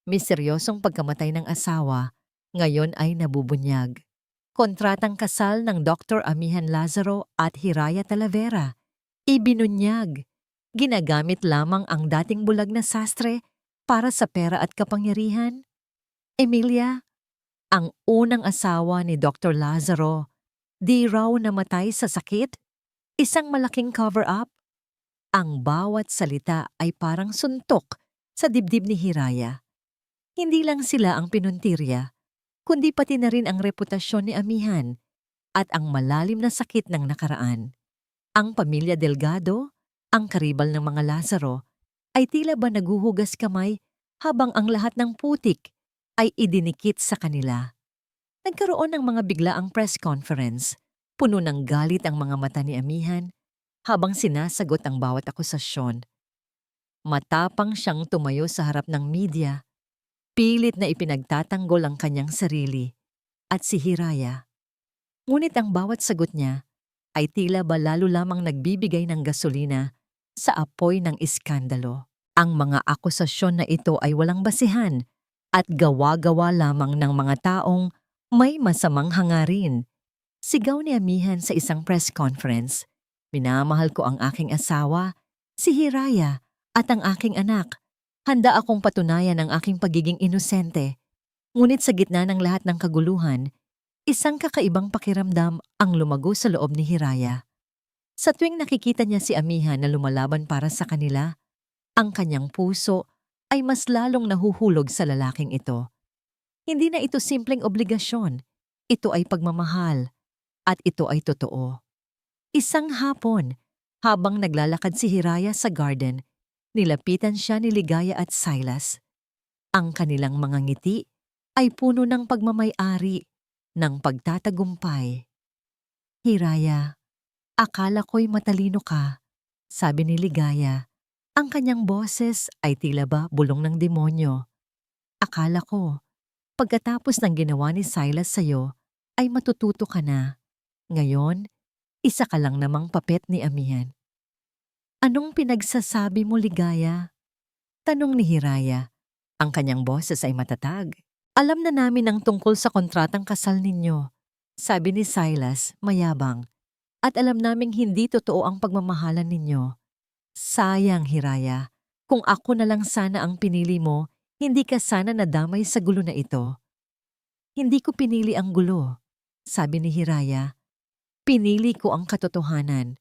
A: Misteryosong pagkamatay ng asawa, ngayon ay nabubunyag. Kontratang kasal ng Dr. Amihan Lazaro at Hiraya Talavera. Ibinunyag. Ginagamit lamang ang dating bulag na sastre para sa pera at kapangyarihan. Emilia, ang unang asawa ni Dr. Lazaro, di raw namatay sa sakit? Isang malaking cover-up? Ang bawat salita ay parang suntok sa dibdib ni Hiraya. Hindi lang sila ang pinuntirya, kundi pati na rin ang reputasyon ni Amihan at ang malalim na sakit ng nakaraan. Ang pamilya Delgado, ang karibal ng mga Lazaro, ay tila ba naguhugas kamay habang ang lahat ng putik ay idinikit sa kanila. Nagkaroon ng mga biglaang press conference, puno ng galit ang mga mata ni Amihan habang sinasagot ang bawat akusasyon. Matapang siyang tumayo sa harap ng media, pilit na ipinagtatanggol ang kanyang sarili at si Hiraya. Ngunit ang bawat sagot niya ay tila ba lalo lamang nagbibigay ng gasolina sa apoy ng iskandalo. Ang mga akusasyon na ito ay walang basihan at gawa-gawa lamang ng mga taong may masamang hangarin. Sigaw ni Amihan sa isang press conference, "Minamahal ko ang aking asawa, si Hiraya, at ang aking anak. Handa akong patunayan ang aking pagiging inosente." Ngunit sa gitna ng lahat ng kaguluhan, isang kakaibang pakiramdam ang lumago sa loob ni Hiraya. Sa tuwing nakikita niya si Amihan na lumalaban para sa kanila, ang kanyang puso ay mas lalong nahuhulog sa lalaking ito. Hindi na ito simpleng obligasyon, ito ay pagmamahal, at ito ay totoo. Isang hapon, habang naglalakad si Hiraya sa garden, nilapitan siya ni Ligaya at Silas. Ang kanilang mga ngiti ay puno ng pagmamay-ari, ng pagtatagumpay. "Hiraya, akala ko'y matalino ka," sabi ni Ligaya. Ang kanyang boses ay tila ba bulong ng demonyo. "Akala ko, pagkatapos ng ginawa ni Silas sa'yo, ay matututo ka na. Ngayon, isa ka lang namang papet ni Amihan." Anong pinagsasabi mo, Ligaya? Tanong ni Hiraya. Ang kanyang boses ay matatag. Alam na namin ang tungkol sa kontratang kasal ninyo, sabi ni Silas, mayabang. At alam naming hindi totoo ang pagmamahalan ninyo. Sayang, Hiraya. Kung ako na lang sana ang pinili mo, hindi ka sana nadamay sa gulo na ito. Hindi ko pinili ang gulo, sabi ni Hiraya. Pinili ko ang katotohanan.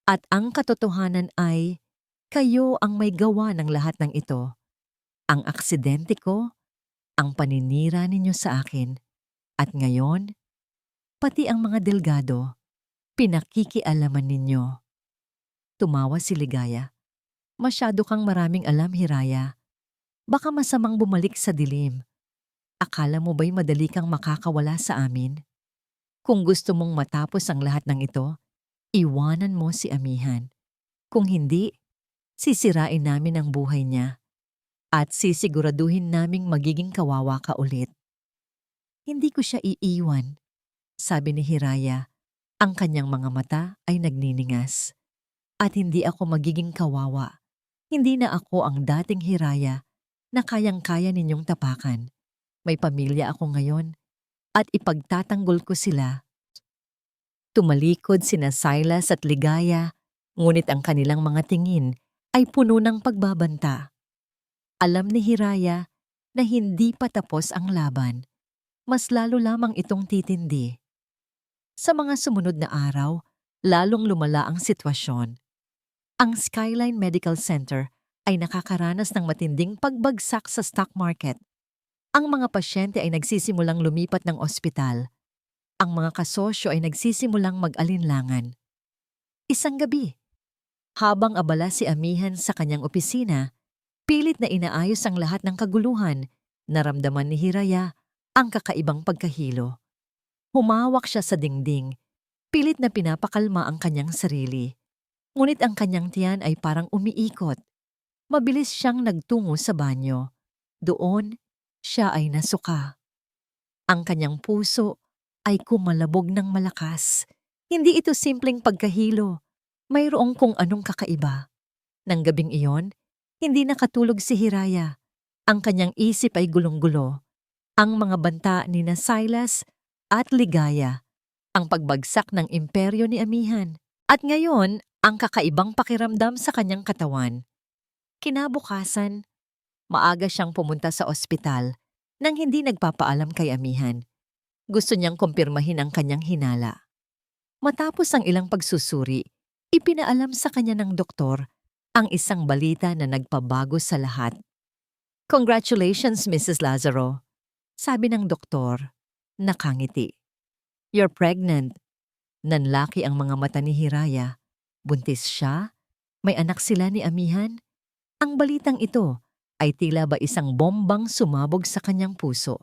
A: At ang katotohanan ay, kayo ang may gawa ng lahat ng ito. Ang aksidente ko, ang paninira ninyo sa akin. At ngayon, pati ang mga delgado, pinakikialaman ninyo. Tumawa si Ligaya. Masyado kang maraming alam, Hiraya. Baka masamang bumalik sa dilim. Akala mo ba'y madali kang makakawala sa amin? Kung gusto mong matapos ang lahat ng ito, iwanan mo si Amihan. Kung hindi, sisirain namin ang buhay niya at sisiguraduhin naming magiging kawawa ka ulit. Hindi ko siya iiwan, sabi ni Hiraya. Ang kanyang mga mata ay nagniningas. At hindi ako magiging kawawa. Hindi na ako ang dating Hiraya na kayang-kaya ninyong tapakan. May pamilya ako ngayon at ipagtatanggol ko sila. Tumalikod sina Silas at Ligaya, ngunit ang kanilang mga tingin ay puno ng pagbabanta. Alam ni Hiraya na hindi pa tapos ang laban. Mas lalo lamang itong titindi. Sa mga sumunod na araw, lalong lumala ang sitwasyon. Ang Skyline Medical Center ay nakakaranas ng matinding pagbagsak sa stock market. Ang mga pasyente ay nagsisimulang lumipat ng ospital. Ang mga kasosyo ay nagsisimulang mag-alinlangan. Isang gabi, habang abala si Amihan sa kanyang opisina, pilit na inaayos ang lahat ng kaguluhan, naramdaman ni Hiraya ang kakaibang pagkahilo. Humawak siya sa dingding, pilit na pinapakalma ang kanyang sarili. Ngunit ang kanyang tiyan ay parang umiikot. Mabilis siyang nagtungo sa banyo. Doon, siya ay nasuka. Ang kanyang puso ay kumalabog ng malakas. Hindi ito simpleng pagkahilo. Mayroong kung anong kakaiba. Nang gabing iyon, hindi nakatulog si Hiraya. Ang kanyang isip ay gulong-gulo. Ang mga banta ni na Silas at Ligaya. Ang pagbagsak ng imperyo ni Amihan. At ngayon, ang kakaibang pakiramdam sa kanyang katawan. Kinabukasan, maaga siyang pumunta sa ospital nang hindi nagpapaalam kay Amihan. Gusto niyang kumpirmahin ang kanyang hinala. Matapos ang ilang pagsusuri, ipinaalam sa kanya ng doktor ang isang balita na nagpabago sa lahat. Congratulations, Mrs. Lazaro, sabi ng doktor, nakangiti. You're pregnant. Nanlaki ang mga mata ni Hiraya. Buntis siya? May anak sila ni Amihan? Ang balitang ito ay tila ba isang bombang sumabog sa kanyang puso.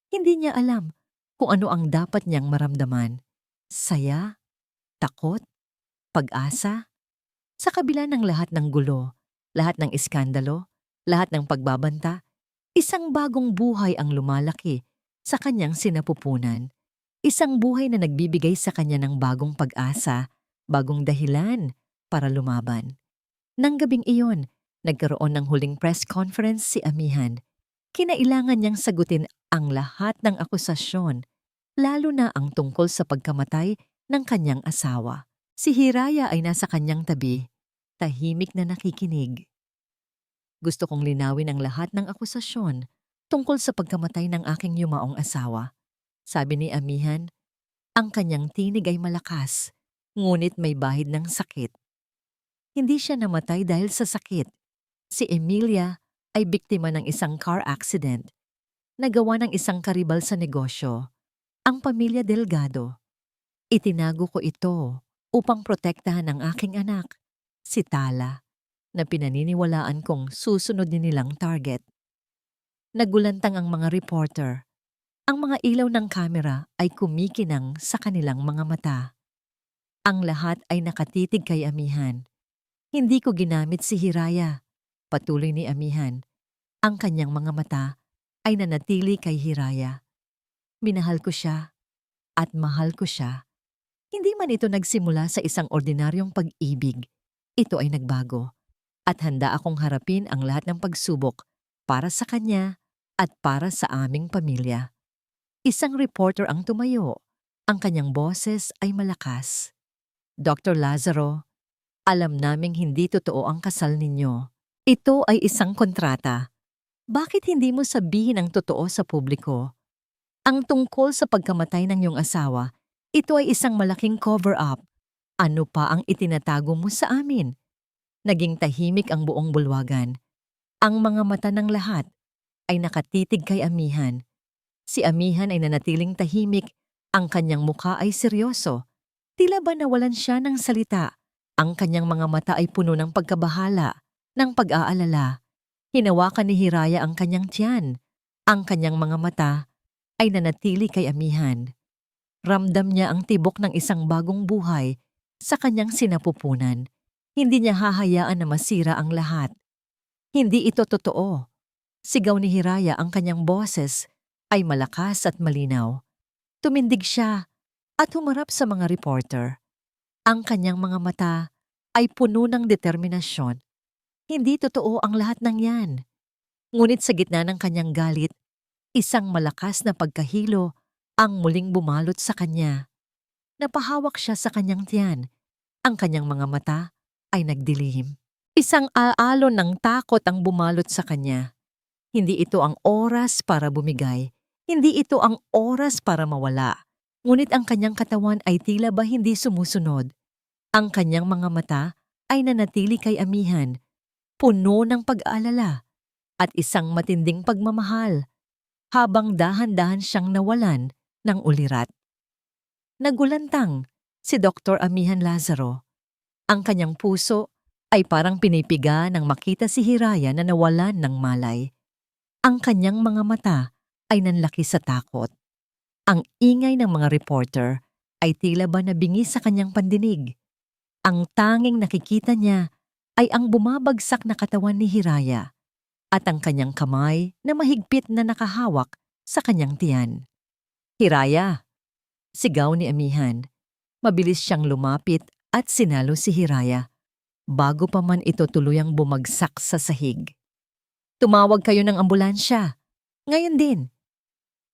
A: Hindi niya alam kung ano ang dapat niyang maramdaman. Saya? Takot? Pag-asa? Sa kabila ng lahat ng gulo, lahat ng iskandalo, lahat ng pagbabanta, isang bagong buhay ang lumalaki sa kanyang sinapupunan. Isang buhay na nagbibigay sa kanya ng bagong pag-asa, bagong dahilan para lumaban. Nang gabing iyon, nagkaroon ng huling press conference si Amihan. Kinailangan niyang sagutin ang lahat ng akusasyon, lalo na ang tungkol sa pagkamatay ng kanyang asawa. Si Hiraya ay nasa kanyang tabi, tahimik na nakikinig. Gusto kong linawin ang lahat ng akusasyon tungkol sa pagkamatay ng aking yumaong asawa. Sabi ni Amihan, ang kanyang tinig ay malakas, ngunit may bahid ng sakit. Hindi siya namatay dahil sa sakit. Si Emilia ay biktima ng isang car accident. Nagawa ng isang karibal sa negosyo, ang pamilya Delgado. Itinago ko ito upang protektahan ang aking anak, si Tala, na pinaniniwalaan kong susunod nilang target. Nagulantang ang mga reporter. Ang mga ilaw ng kamera ay kumikinang sa kanilang mga mata. Ang lahat ay nakatitig kay Amihan. Hindi ko ginamit si Hiraya, patuloy ni Amihan. Ang kanyang mga mata ay nanatili kay Hiraya. Minahal ko siya at mahal ko siya. Hindi man ito nagsimula sa isang ordinaryong pag-ibig. ito ay nagbago at handa akong harapin ang lahat ng pagsubok para sa kanya at para sa aming pamilya. Isang reporter ang tumayo. Ang kanyang boses ay malakas. Dr. Lazaro, alam naming hindi totoo ang kasal ninyo. Ito ay isang kontrata. Bakit hindi mo sabihin ang totoo sa publiko? Ang tungkol sa pagkamatay ng iyong asawa, ito ay isang malaking cover-up. Ano pa ang itinatago mo sa amin? Naging tahimik ang buong bulwagan. Ang mga mata ng lahat ay nakatitig kay Amihan. Si Amihan ay nanatiling tahimik, ang kanyang mukha ay seryoso. Tila ba nawalan siya ng salita? Ang kanyang mga mata ay puno ng pagkabahala, ng pag-aalala. Hinawakan ni Hiraya ang kanyang tiyan. Ang kanyang mga mata ay nanatili kay Amihan. Ramdam niya ang tibok ng isang bagong buhay sa kanyang sinapupunan. Hindi niya hahayaan na masira ang lahat. Hindi ito totoo. Sigaw ni Hiraya, ang kanyang boses ay malakas at malinaw. Tumindig siya at humarap sa mga reporter. Ang kanyang mga mata ay puno ng determinasyon. Hindi totoo ang lahat ng yan. Ngunit sa gitna ng kanyang galit, isang malakas na pagkahilo ang muling bumalot sa kanya. Napahawak siya sa kanyang tiyan. Ang kanyang mga mata ay nagdilim. Isang alon ng takot ang bumalot sa kanya. Hindi ito ang oras para bumigay. Hindi ito ang oras para mawala. Ngunit ang kanyang katawan ay tila ba hindi sumusunod. Ang kanyang mga mata ay nanatili kay Amihan, puno ng pag-aalala at isang matinding pagmamahal, habang dahan-dahan siyang nawalan ng ulirat. Nagulantang si Dr. Amihan Lazaro. Ang kanyang puso ay parang pinipiga nang makita si Hiraya na nawalan ng malay. Ang kanyang mga mata ay nanlaki sa takot. Ang ingay ng mga reporter ay tila ba nabingi sa kanyang pandinig. Ang tanging nakikita niya ay ang bumabagsak na katawan ni Hiraya at ang kanyang kamay na mahigpit na nakahawak sa kanyang tiyan. Hiraya! Sigaw ni Amihan. Mabilis siyang lumapit at sinalo si Hiraya bago pa man ito tuluyang bumagsak sa sahig. Tumawag kayo ng ambulansya. Ngayon din.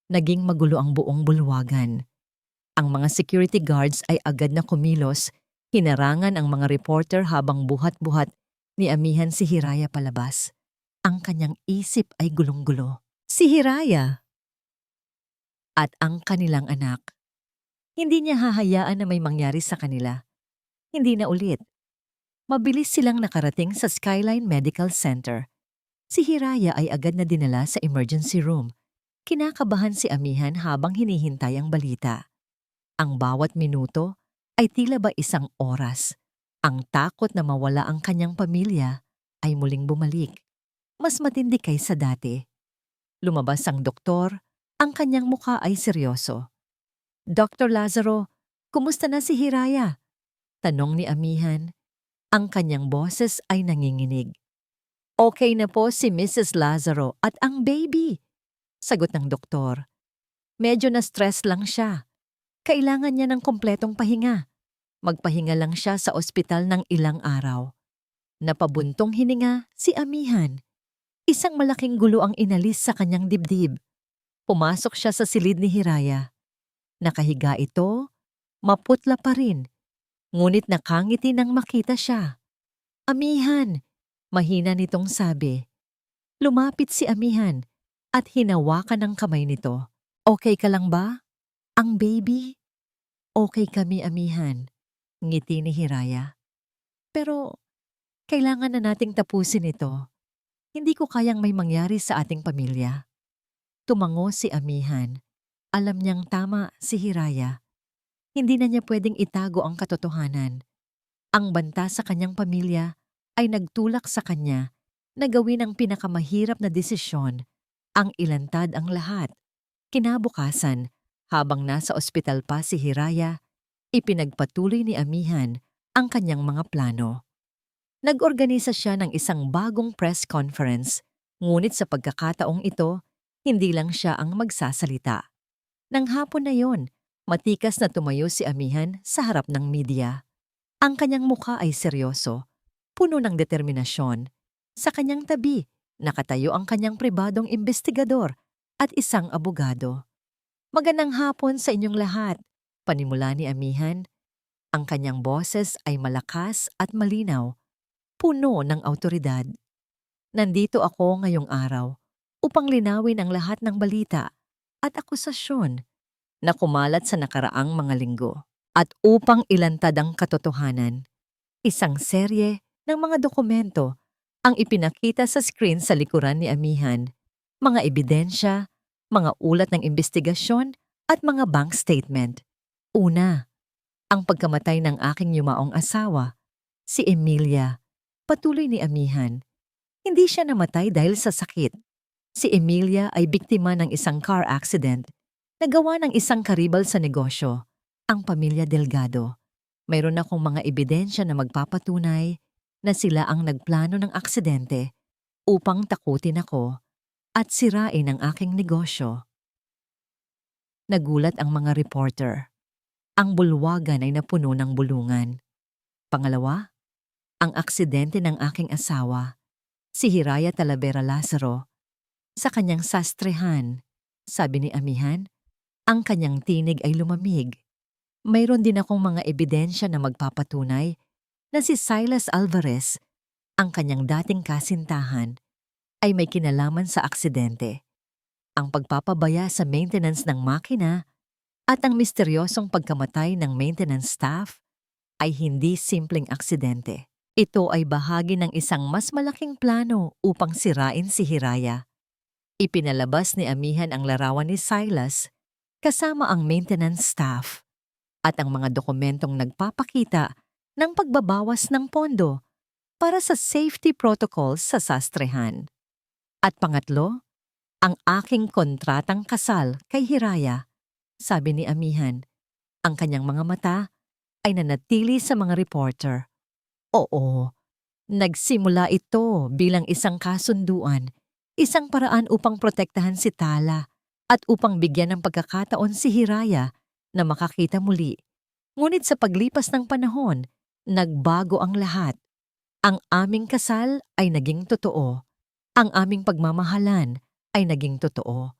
A: Naging magulo ang buong bulwagan. Ang mga security guards ay agad na kumilos, hinarangan ang mga reporter habang buhat-buhat ni Amihan si Hiraya palabas. Ang kanyang isip ay gulong-gulo. Si Hiraya at ang kanilang anak. Hindi niya hahayaan na may mangyari sa kanila. Hindi na ulit. Mabilis silang nakarating sa Skyline Medical Center. Si Hiraya ay agad na dinala sa emergency room. Kinakabahan si Amihan habang hinihintay ang balita. Ang bawat minuto ay tila ba isang oras. Ang takot na mawala ang kanyang pamilya ay muling bumalik. Mas matindi kaysa dati. Lumabas ang doktor, ang kanyang mukha ay seryoso. Dr. Lazaro, kumusta na si Hiraya? Tanong ni Amihan. Ang kanyang boses ay nanginginig. Okay na po si Mrs. Lazaro at ang baby, sagot ng doktor. Medyo na-stress lang siya. Kailangan niya ng kompletong pahinga. Magpahinga lang siya sa ospital ng ilang araw. Napabuntong hininga si Amihan. Isang malaking gulo ang inalis sa kanyang dibdib. Pumasok siya sa silid ni Hiraya. Nakahiga ito, maputla pa rin. Ngunit nakangiti nang makita siya. Amihan! Mahina nitong sabi. Lumapit si Amihan at hinawakan ang kamay nito. Okay ka lang ba? Ang baby? Okay kami, Amihan. Ngiti ni Hiraya. Pero kailangan na nating tapusin ito. Hindi ko kayang may mangyari sa ating pamilya. Tumango si Amihan. Alam niyang tama si Hiraya. Hindi na niya pwedeng itago ang katotohanan. Ang banta sa kanyang pamilya ay nagtulak sa kanya na gawin ang pinakamahirap na desisyon, ang ilantad ang lahat. Kinabukasan, habang nasa ospital pa si Hiraya, ipinagpatuloy ni Amihan ang kanyang mga plano. Nag-organisa siya ng isang bagong press conference, ngunit sa pagkakataong ito, hindi lang siya ang magsasalita. Nang hapon na yon, matikas na tumayo si Amihan sa harap ng media. Ang kanyang mukha ay seryoso. puno ng determinasyon. Sa kanyang tabi, nakatayo ang kanyang pribadong investigador at isang abogado. Magandang hapon sa inyong lahat, panimula ni Amihan. Ang kanyang boses ay malakas at malinaw, puno ng awtoridad. Nandito ako ngayong araw upang linawin ang lahat ng balita at akusasyon na kumalat sa nakaraang mga linggo at upang ilantad ang katotohanan. Isang serye ng mga dokumento ang ipinakita sa screen sa likuran ni Amihan, mga ebidensya, mga ulat ng investigasyon at mga bank statement. Una, ang pagkamatay ng aking yumaong asawa, si Emilia. Patuloy ni Amihan. Hindi siya namatay dahil sa sakit. Si Emilia ay biktima ng isang car accident na gawa ng isang karibal sa negosyo, ang pamilya Delgado. Mayroon akong mga ebidensya na magpapatunay na sila ang nagplano ng aksidente upang takutin ako at sirain ang aking negosyo. Nagulat ang mga reporter. Ang bulwagan ay napuno ng bulungan. Pangalawa, ang aksidente ng aking asawa, si Hiraya Talavera Lazaro, sa kanyang sastrehan. Sabi ni Amihan, ang kanyang tinig ay lumamig. Mayroon din akong mga ebidensya na magpapatunay na si Silas Alvarez, ang kanyang dating kasintahan, ay may kinalaman sa aksidente. Ang pagpapabaya sa maintenance ng makina at ang misteryosong pagkamatay ng maintenance staff ay hindi simpleng aksidente. Ito ay bahagi ng isang mas malaking plano upang sirain si Hiraya. Ipinalabas ni Amihan ang larawan ni Silas kasama ang maintenance staff at ang mga dokumentong nagpapakita ng pagbabawas ng pondo para sa safety protocols sa sastrehan. At pangatlo, ang aking kontratang kasal kay Hiraya. Sabi ni Amihan, ang kanyang mga mata ay nanatili sa mga reporter. Oo, nagsimula ito bilang isang kasunduan, isang paraan upang protektahan si Tala at upang bigyan ng pagkakataon si Hiraya na makakita muli. Ngunit sa paglipas ng panahon, nagbago ang lahat. Ang aming kasal ay naging totoo. Ang aming pagmamahalan ay naging totoo.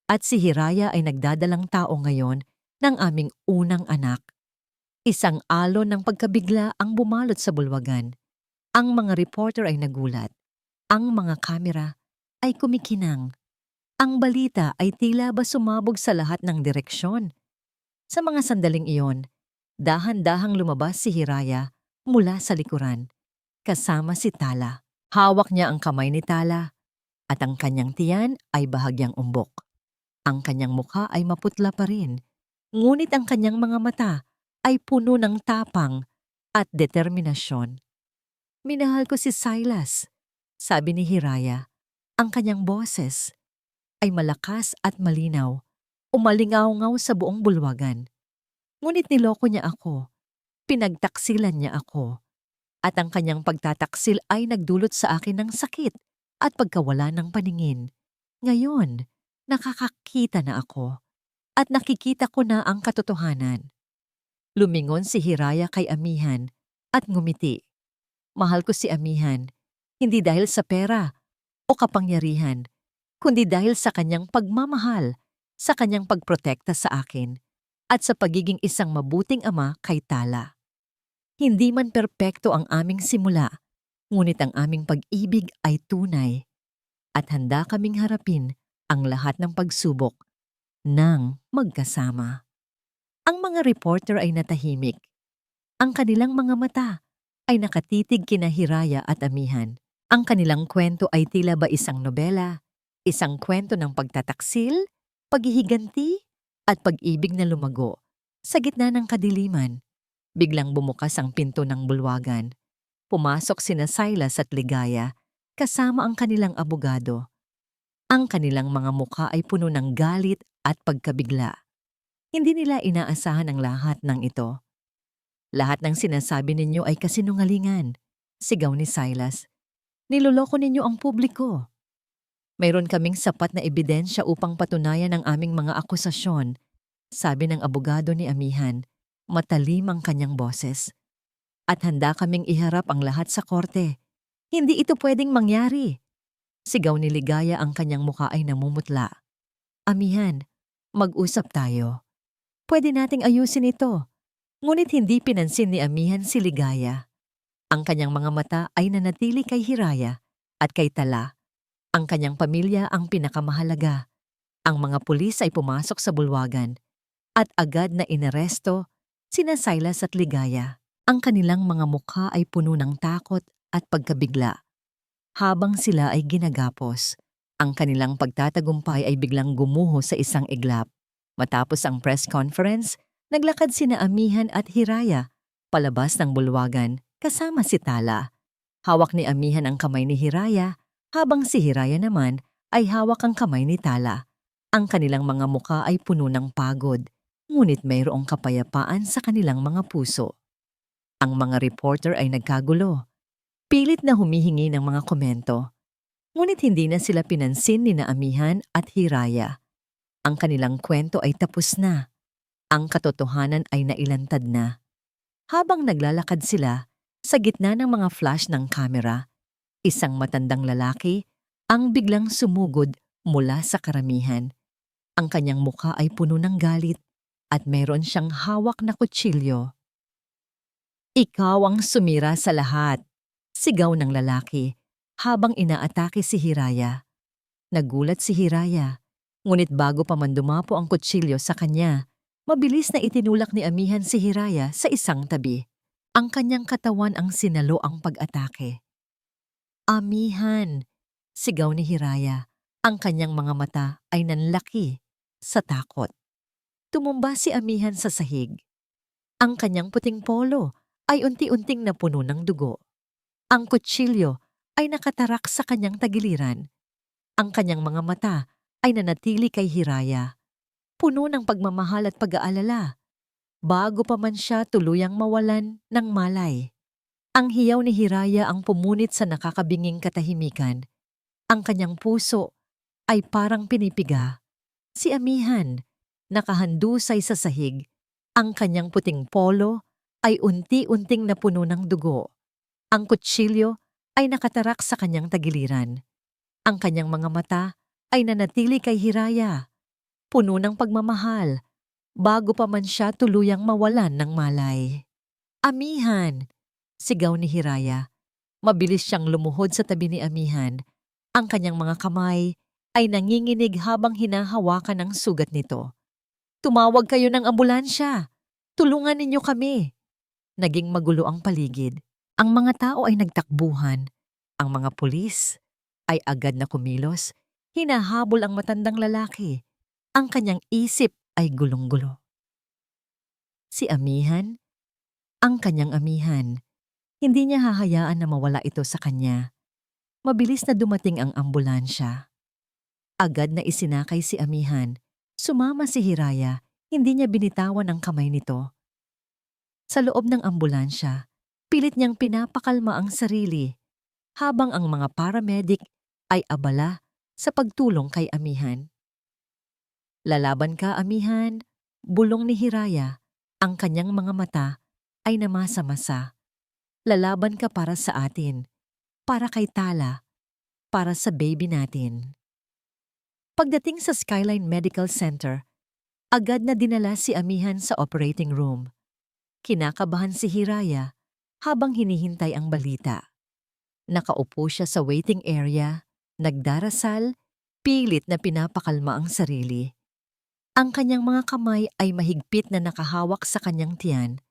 A: At si Hiraya ay nagdadalang tao ngayon ng aming unang anak. Isang alon ng pagkabigla ang bumalot sa bulwagan. Ang mga reporter ay nagulat. Ang mga kamera ay kumikinang. Ang balita ay tila ba sumabog sa lahat ng direksyon. Sa mga sandaling iyon, dahan-dahang lumabas si Hiraya mula sa likuran, kasama si Tala. Hawak niya ang kamay ni Tala at ang kanyang tiyan ay bahagyang umbok. Ang kanyang mukha ay maputla pa rin, ngunit ang kanyang mga mata ay puno ng tapang at determinasyon. Minahal ko si Silas, sabi ni Hiraya. Ang kanyang boses ay malakas at malinaw, umalingaw-ngaw sa buong bulwagan. Ngunit niloko niya ako, pinagtaksilan niya ako, at ang kanyang pagtataksil ay nagdulot sa akin ng sakit at pagkawala ng paningin. Ngayon, nakakakita na ako at nakikita ko na ang katotohanan. Lumingon si Hiraya kay Amihan at ngumiti. Mahal ko si Amihan, hindi dahil sa pera o kapangyarihan, kundi dahil sa kanyang pagmamahal, sa kanyang pagprotekta sa akin, at sa pagiging isang mabuting ama kay Tala. Hindi man perpekto ang aming simula, ngunit ang aming pag-ibig ay tunay, at handa kaming harapin ang lahat ng pagsubok ng magkasama. Ang mga reporter ay natahimik. Ang kanilang mga mata ay nakatitig kina Hiraya at Amihan. Ang kanilang kwento ay tila ba isang nobela, isang kwento ng pagtataksil, paghihiganti, at pag-ibig na lumago. Sa gitna ng kadiliman, biglang bumukas ang pinto ng bulwagan. Pumasok sina Silas at Ligaya kasama ang kanilang abogado. Ang kanilang mga mukha ay puno ng galit at pagkabigla. Hindi nila inaasahan ang lahat ng ito. Lahat ng sinasabi ninyo ay kasinungalingan, sigaw ni Silas. Niloloko ninyo ang publiko. Mayroon kaming sapat na ebidensya upang patunayan ang aming mga akusasyon, sabi ng abogado ni Amihan, matalim ang kanyang boses. At handa kaming iharap ang lahat sa korte. Hindi ito pwedeng mangyari. Sigaw ni Ligaya, ang kanyang muka ay namumutla. Amihan, mag-usap tayo. Pwede nating ayusin ito. Ngunit hindi pinansin ni Amihan si Ligaya. Ang kanyang mga mata ay nanatili kay Hiraya at kay Tala. Ang kanyang pamilya ang pinakamahalaga. Ang mga pulis ay pumasok sa bulwagan at agad na inaresto sina Silas at Ligaya. Ang kanilang mga mukha ay puno ng takot at pagkabigla. Habang sila ay ginagapos, ang kanilang pagtatagumpay ay biglang gumuho sa isang iglap. Matapos ang press conference, naglakad sina Amihan at Hiraya palabas ng bulwagan kasama si Tala. Hawak ni Amihan ang kamay ni Hiraya, habang si Hiraya naman ay hawak ang kamay ni Tala. Ang kanilang mga muka ay puno ng pagod, ngunit mayroong kapayapaan sa kanilang mga puso. Ang mga reporter ay nagkagulo. Pilit na humihingi ng mga komento. Ngunit hindi na sila pinansin ni Amihan at Hiraya. Ang kanilang kwento ay tapos na. Ang katotohanan ay nailantad na. Habang naglalakad sila, sa gitna ng mga flash ng kamera, isang matandang lalaki ang biglang sumugod mula sa karamihan. Ang kanyang mukha ay puno ng galit at mayroon siyang hawak na kutsilyo. Ikaw ang sumira sa lahat, sigaw ng lalaki habang inaatake si Hiraya. Nagulat si Hiraya, ngunit bago pa man dumapo ang kutsilyo sa kanya, mabilis na itinulak ni Amihan si Hiraya sa isang tabi. Ang kanyang katawan ang sinalo ang pag-atake. Amihan, sigaw ni Hiraya. Ang kanyang mga mata ay nanlaki sa takot. Tumumba si Amihan sa sahig. Ang kanyang puting polo ay unti-unting napuno ng dugo. Ang kutsilyo ay nakatarak sa kanyang tagiliran. Ang kanyang mga mata ay nanatili kay Hiraya, puno ng pagmamahal at pag-aalala, bago pa man siya tuluyang mawalan ng malay. Ang hiyaw ni Hiraya ang pumunit sa nakakabinging katahimikan. Ang kanyang puso ay parang pinipiga. Si Amihan, nakahandusay sa sahig, ang kanyang puting polo ay unti-unting napuno ng dugo. Ang kutsilyo ay nakatarak sa kanyang tagiliran. Ang kanyang mga mata ay nanatili kay Hiraya, puno ng pagmamahal, bago pa man siya tuluyang mawalan ng malay. Amihan! Sigaw ni Hiraya. Mabilis siyang lumuhod sa tabi ni Amihan. Ang kanyang mga kamay ay nanginginig habang hinahawakan ang sugat nito. Tumawag kayo ng ambulansya! Tulungan ninyo kami! Naging magulo ang paligid. Ang mga tao ay nagtakbuhan. Ang mga pulis ay agad na kumilos. Hinahabol ang matandang lalaki. Ang kanyang isip ay gulong-gulo. Si Amihan, ang kanyang Amihan, hindi niya hahayaan na mawala ito sa kanya. Mabilis na dumating ang ambulansya. Agad na isinakay si Amihan. Sumama si Hiraya, hindi niya binitawan ang kamay nito. Sa loob ng ambulansya, pilit niyang pinapakalma ang sarili, habang ang mga paramedic ay abala sa pagtulong kay Amihan. Lalaban ka, Amihan, bulong ni Hiraya. Ang kanyang mga mata ay namasa-masa. Lalaban ka para sa atin, para kay Tala, para sa baby natin. Pagdating sa Skyline Medical Center, agad na dinala si Amihan sa operating room. Kinakabahan si Hiraya habang hinihintay ang balita. Nakaupo siya sa waiting area, nagdarasal, pilit na pinapakalma ang sarili. Ang kanyang mga kamay ay mahigpit na nakahawak sa kanyang tiyan.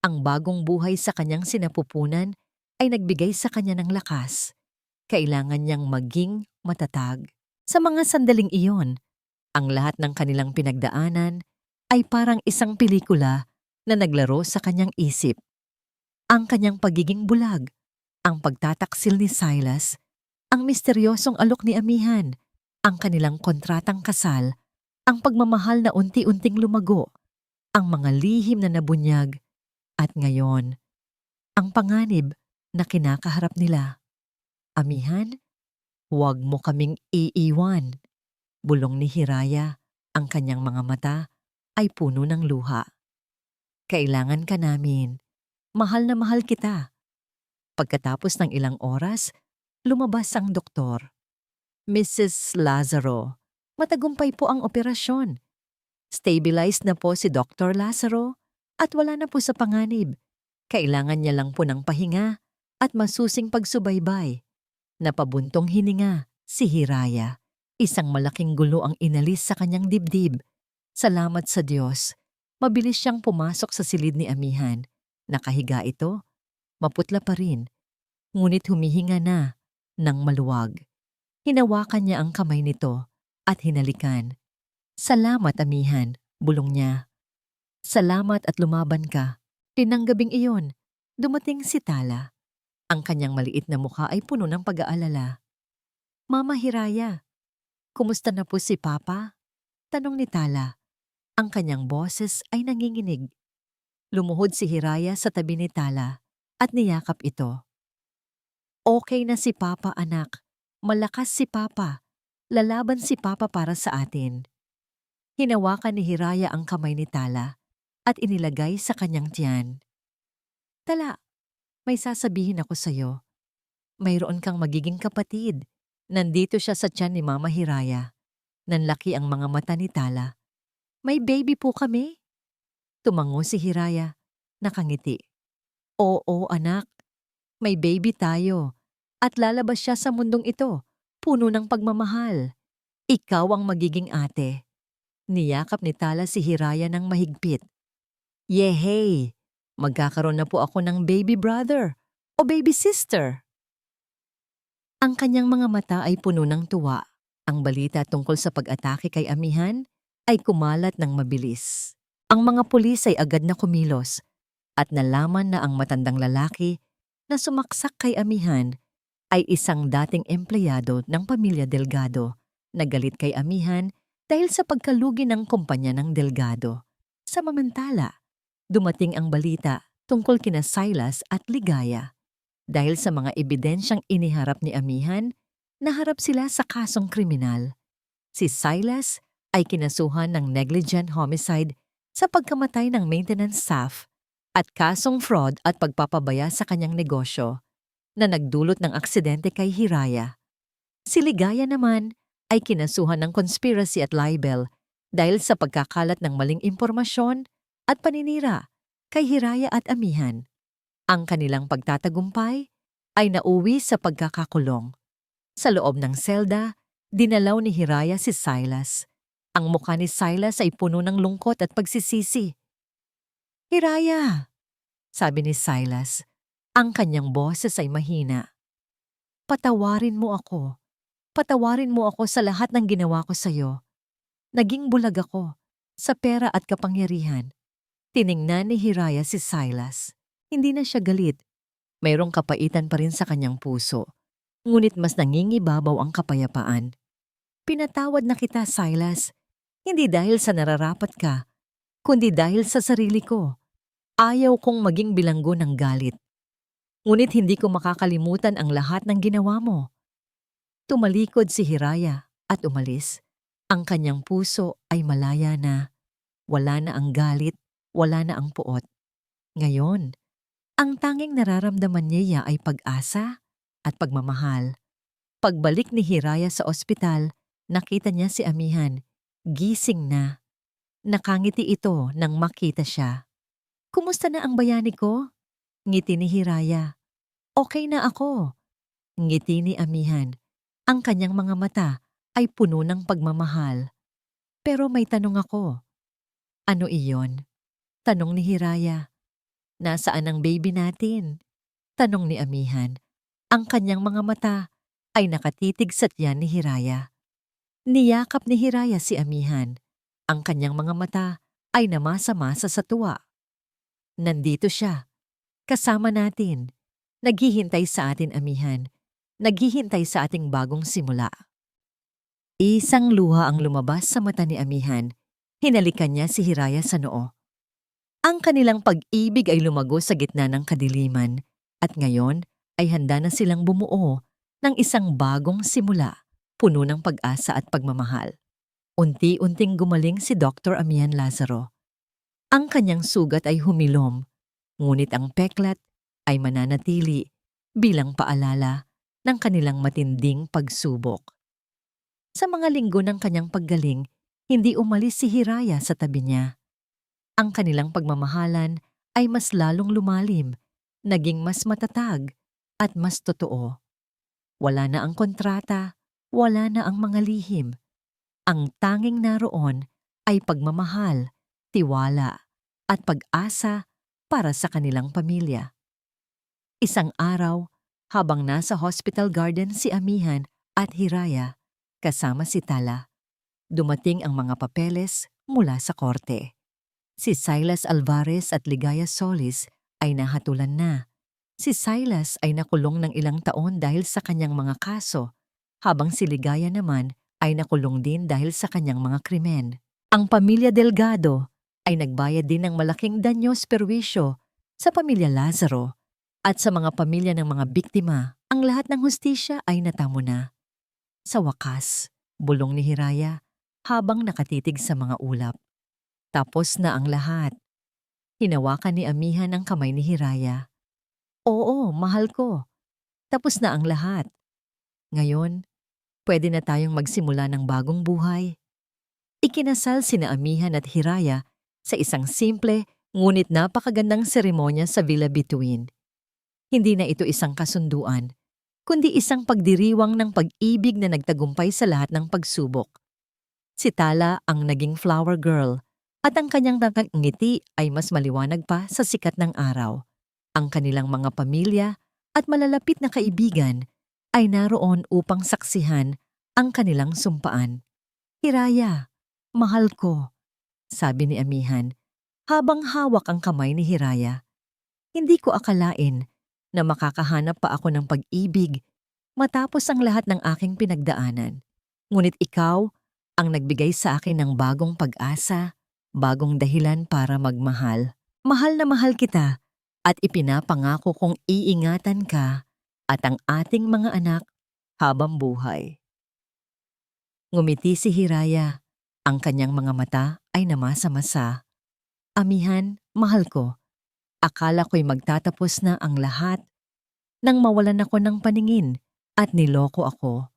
A: Ang bagong buhay sa kanyang sinapupunan ay nagbigay sa kanya ng lakas. Kailangan niyang maging matatag. Sa mga sandaling iyon, ang lahat ng kanilang pinagdaanan ay parang isang pelikula na naglaro sa kanyang isip. Ang kanyang pagiging bulag, ang pagtataksil ni Silas, ang misteryosong alok ni Amihan, ang kanilang kontratang kasal, ang pagmamahal na unti-unting lumago, ang mga lihim na nabunyag, at ngayon, ang panganib na kinakaharap nila. Amihan, huwag mo kaming iiwan. Bulong ni Hiraya, ang kanyang mga mata ay puno ng luha. Kailangan ka namin. Mahal na mahal kita. Pagkatapos ng ilang oras, lumabas ang doktor. Mrs. Lazaro, matagumpay po ang operasyon. Stabilized na po si Dr. Lazaro at wala na po sa panganib. Kailangan niya lang po ng pahinga at masusing pagsubaybay. Napabuntong hininga si Hiraya. Isang malaking gulo ang inalis sa kanyang dibdib. Salamat sa Diyos. Mabilis siyang pumasok sa silid ni Amihan. Nakahiga ito. Maputla pa rin. Ngunit humihinga na ng maluwag. Hinawakan niya ang kamay nito at hinalikan. Salamat, Amihan, bulong niya. Salamat at lumaban ka. Pinanggabing iyon, dumating si Tala. Ang kanyang maliit na mukha ay puno ng pag-aalala. Mama Hiraya, kumusta na po si Papa? Tanong ni Tala. Ang kanyang boses ay nanginginig. Lumuhod si Hiraya sa tabi ni Tala at niyakap ito. Okay na si Papa, anak. Malakas si Papa. Lalaban si Papa para sa atin. Hinawakan ni Hiraya ang kamay ni Tala at inilagay sa kanyang tiyan. Tala, may sasabihin ako sa'yo. Mayroon kang magiging kapatid. Nandito siya sa tiyan ni Mama Hiraya. Nanlaki ang mga mata ni Tala. May baby po kami. Tumango si Hiraya. Nakangiti. Oo, anak. May baby tayo. At lalabas siya sa mundong ito, puno ng pagmamahal. Ikaw ang magiging ate. Niyakap ni Tala si Hiraya ng mahigpit. Yehey! Magkakaroon na po ako ng baby brother o baby sister. Ang kanyang mga mata ay puno ng tuwa. Ang balita tungkol sa pag-atake kay Amihan ay kumalat ng mabilis. Ang mga pulis ay agad na kumilos at nalaman na ang matandang lalaki na sumaksak kay Amihan ay isang dating empleyado ng pamilya Delgado na galit kay Amihan dahil sa pagkalugi ng kumpanya ng Delgado. Samantala, dumating ang balita tungkol kina Silas at Ligaya. Dahil sa mga ebidensyang iniharap ni Amihan, naharap sila sa kasong kriminal. Si Silas ay kinasuhan ng negligent homicide sa pagkamatay ng maintenance staff at kasong fraud at pagpapabaya sa kanyang negosyo na nagdulot ng aksidente kay Hiraya. Si Ligaya naman ay kinasuhan ng conspiracy at libel dahil sa pagkakalat ng maling impormasyon at paninira kay Hiraya at Amihan. Ang kanilang pagtatagumpay ay nauwi sa pagkakakulong. Sa loob ng selda, dinalaw ni Hiraya si Silas. Ang mukha ni Silas ay puno ng lungkot at pagsisisi. Hiraya, sabi ni Silas. Ang kanyang boses ay mahina. Patawarin mo ako. Patawarin mo ako sa lahat ng ginawa ko sa'yo. Naging bulag ako sa pera at kapangyarihan. Tiningnan ni Hiraya si Silas. Hindi na siya galit. Mayroong kapaitan pa rin sa kanyang puso. Ngunit mas nangingibabaw ang kapayapaan. Pinatawad na kita, Silas. Hindi dahil sa nararapat ka, kundi dahil sa sarili ko. Ayaw kong maging bilanggo ng galit. Ngunit hindi ko makakalimutan ang lahat ng ginawa mo. Tumalikod si Hiraya at umalis. Ang kanyang puso ay malaya na. Wala na ang galit, wala na ang puot. Ngayon, ang tanging nararamdaman niya ay pag-asa at pagmamahal. Pagbalik ni Hiraya sa ospital, nakita niya si Amihan. Gising na. Nakangiti ito nang makita siya. Kumusta na ang bayani ko? Ngiti ni Hiraya. Okay na ako. Ngiti ni Amihan. Ang kanyang mga mata ay puno ng pagmamahal. Pero may tanong ako. Ano iyon? Tanong ni Hiraya. Nasaan ang baby natin? Tanong ni Amihan. Ang kanyang mga mata ay nakatitig sa tiyan ni Hiraya. Niyakap ni Hiraya si Amihan. Ang kanyang mga mata ay namasa-masa sa tuwa. Nandito siya. Kasama natin. Naghihintay sa atin, Amihan. Naghihintay sa ating bagong simula. Isang luha ang lumabas sa mata ni Amihan. Hinalikan niya si Hiraya sa noo. Ang kanilang pag-ibig ay lumago sa gitna ng kadiliman at ngayon ay handa na silang bumuo ng isang bagong simula, puno ng pag-asa at pagmamahal. Unti-unting gumaling si Dr. Amihan Lazaro. Ang kanyang sugat ay humilom, Ngunit ang peklat ay mananatili bilang paalala ng kanilang matinding pagsubok. Sa mga linggo ng kanyang paggaling, hindi umalis si Hiraya sa tabi niya. Ang kanilang pagmamahalan ay mas lalong lumalim, naging mas matatag at mas totoo. Wala na ang kontrata, wala na ang mga lihim. Ang tanging naroon ay pagmamahal, tiwala, at pag-asa para sa kanilang pamilya. Isang araw, habang nasa hospital garden si Amihan at Hiraya, kasama si Tala, dumating ang mga papeles mula sa korte. Si Silas Alvarez at Ligaya Solis ay nahatulan na. Si Silas ay nakulong ng ilang taon dahil sa kanyang mga kaso, habang si Ligaya naman ay nakulong din dahil sa kanyang mga krimen. Ang pamilya Delgado ay nagbayad din ng malaking danyos perwisyo sa pamilya Lazaro at sa mga pamilya ng mga biktima. Ang lahat ng hustisya ay natamo na. Sa wakas, bulong ni Hiraya habang nakatitig sa mga ulap. Tapos na ang lahat. Hinawakan ni Amihan ang kamay ni Hiraya. Oo, mahal ko. Tapos na ang lahat. Ngayon, pwede na tayong magsimula ng bagong buhay. Ikinasal sina Amihan at Hiraya sa isang simple ngunit napakagandang seremonya sa Villa Bituin. Hindi na ito isang kasunduan, kundi isang pagdiriwang ng pag-ibig na nagtagumpay sa lahat ng pagsubok. Si Tala ang naging flower girl at ang kanyang ngiti ay mas maliwanag pa sa sikat ng araw. Ang kanilang mga pamilya at malalapit na kaibigan ay naroon upang saksihan ang kanilang sumpaan. Hiraya, mahal ko, sabi ni Amihan habang hawak ang kamay ni Hiraya. Hindi ko akalain na makakahanap pa ako ng pag-ibig matapos ang lahat ng aking pinagdaanan. Ngunit ikaw ang nagbigay sa akin ng bagong pag-asa, bagong dahilan para magmahal. Mahal na mahal kita at ipinapangako kong iingatan ka at ang ating mga anak habang buhay. Ngumiti si Hiraya. Ang kanyang mga mata ay namasa-masa. Amihan, mahal ko. Akala ko'y magtatapos na ang lahat nang mawalan ako ng paningin at niloko ako.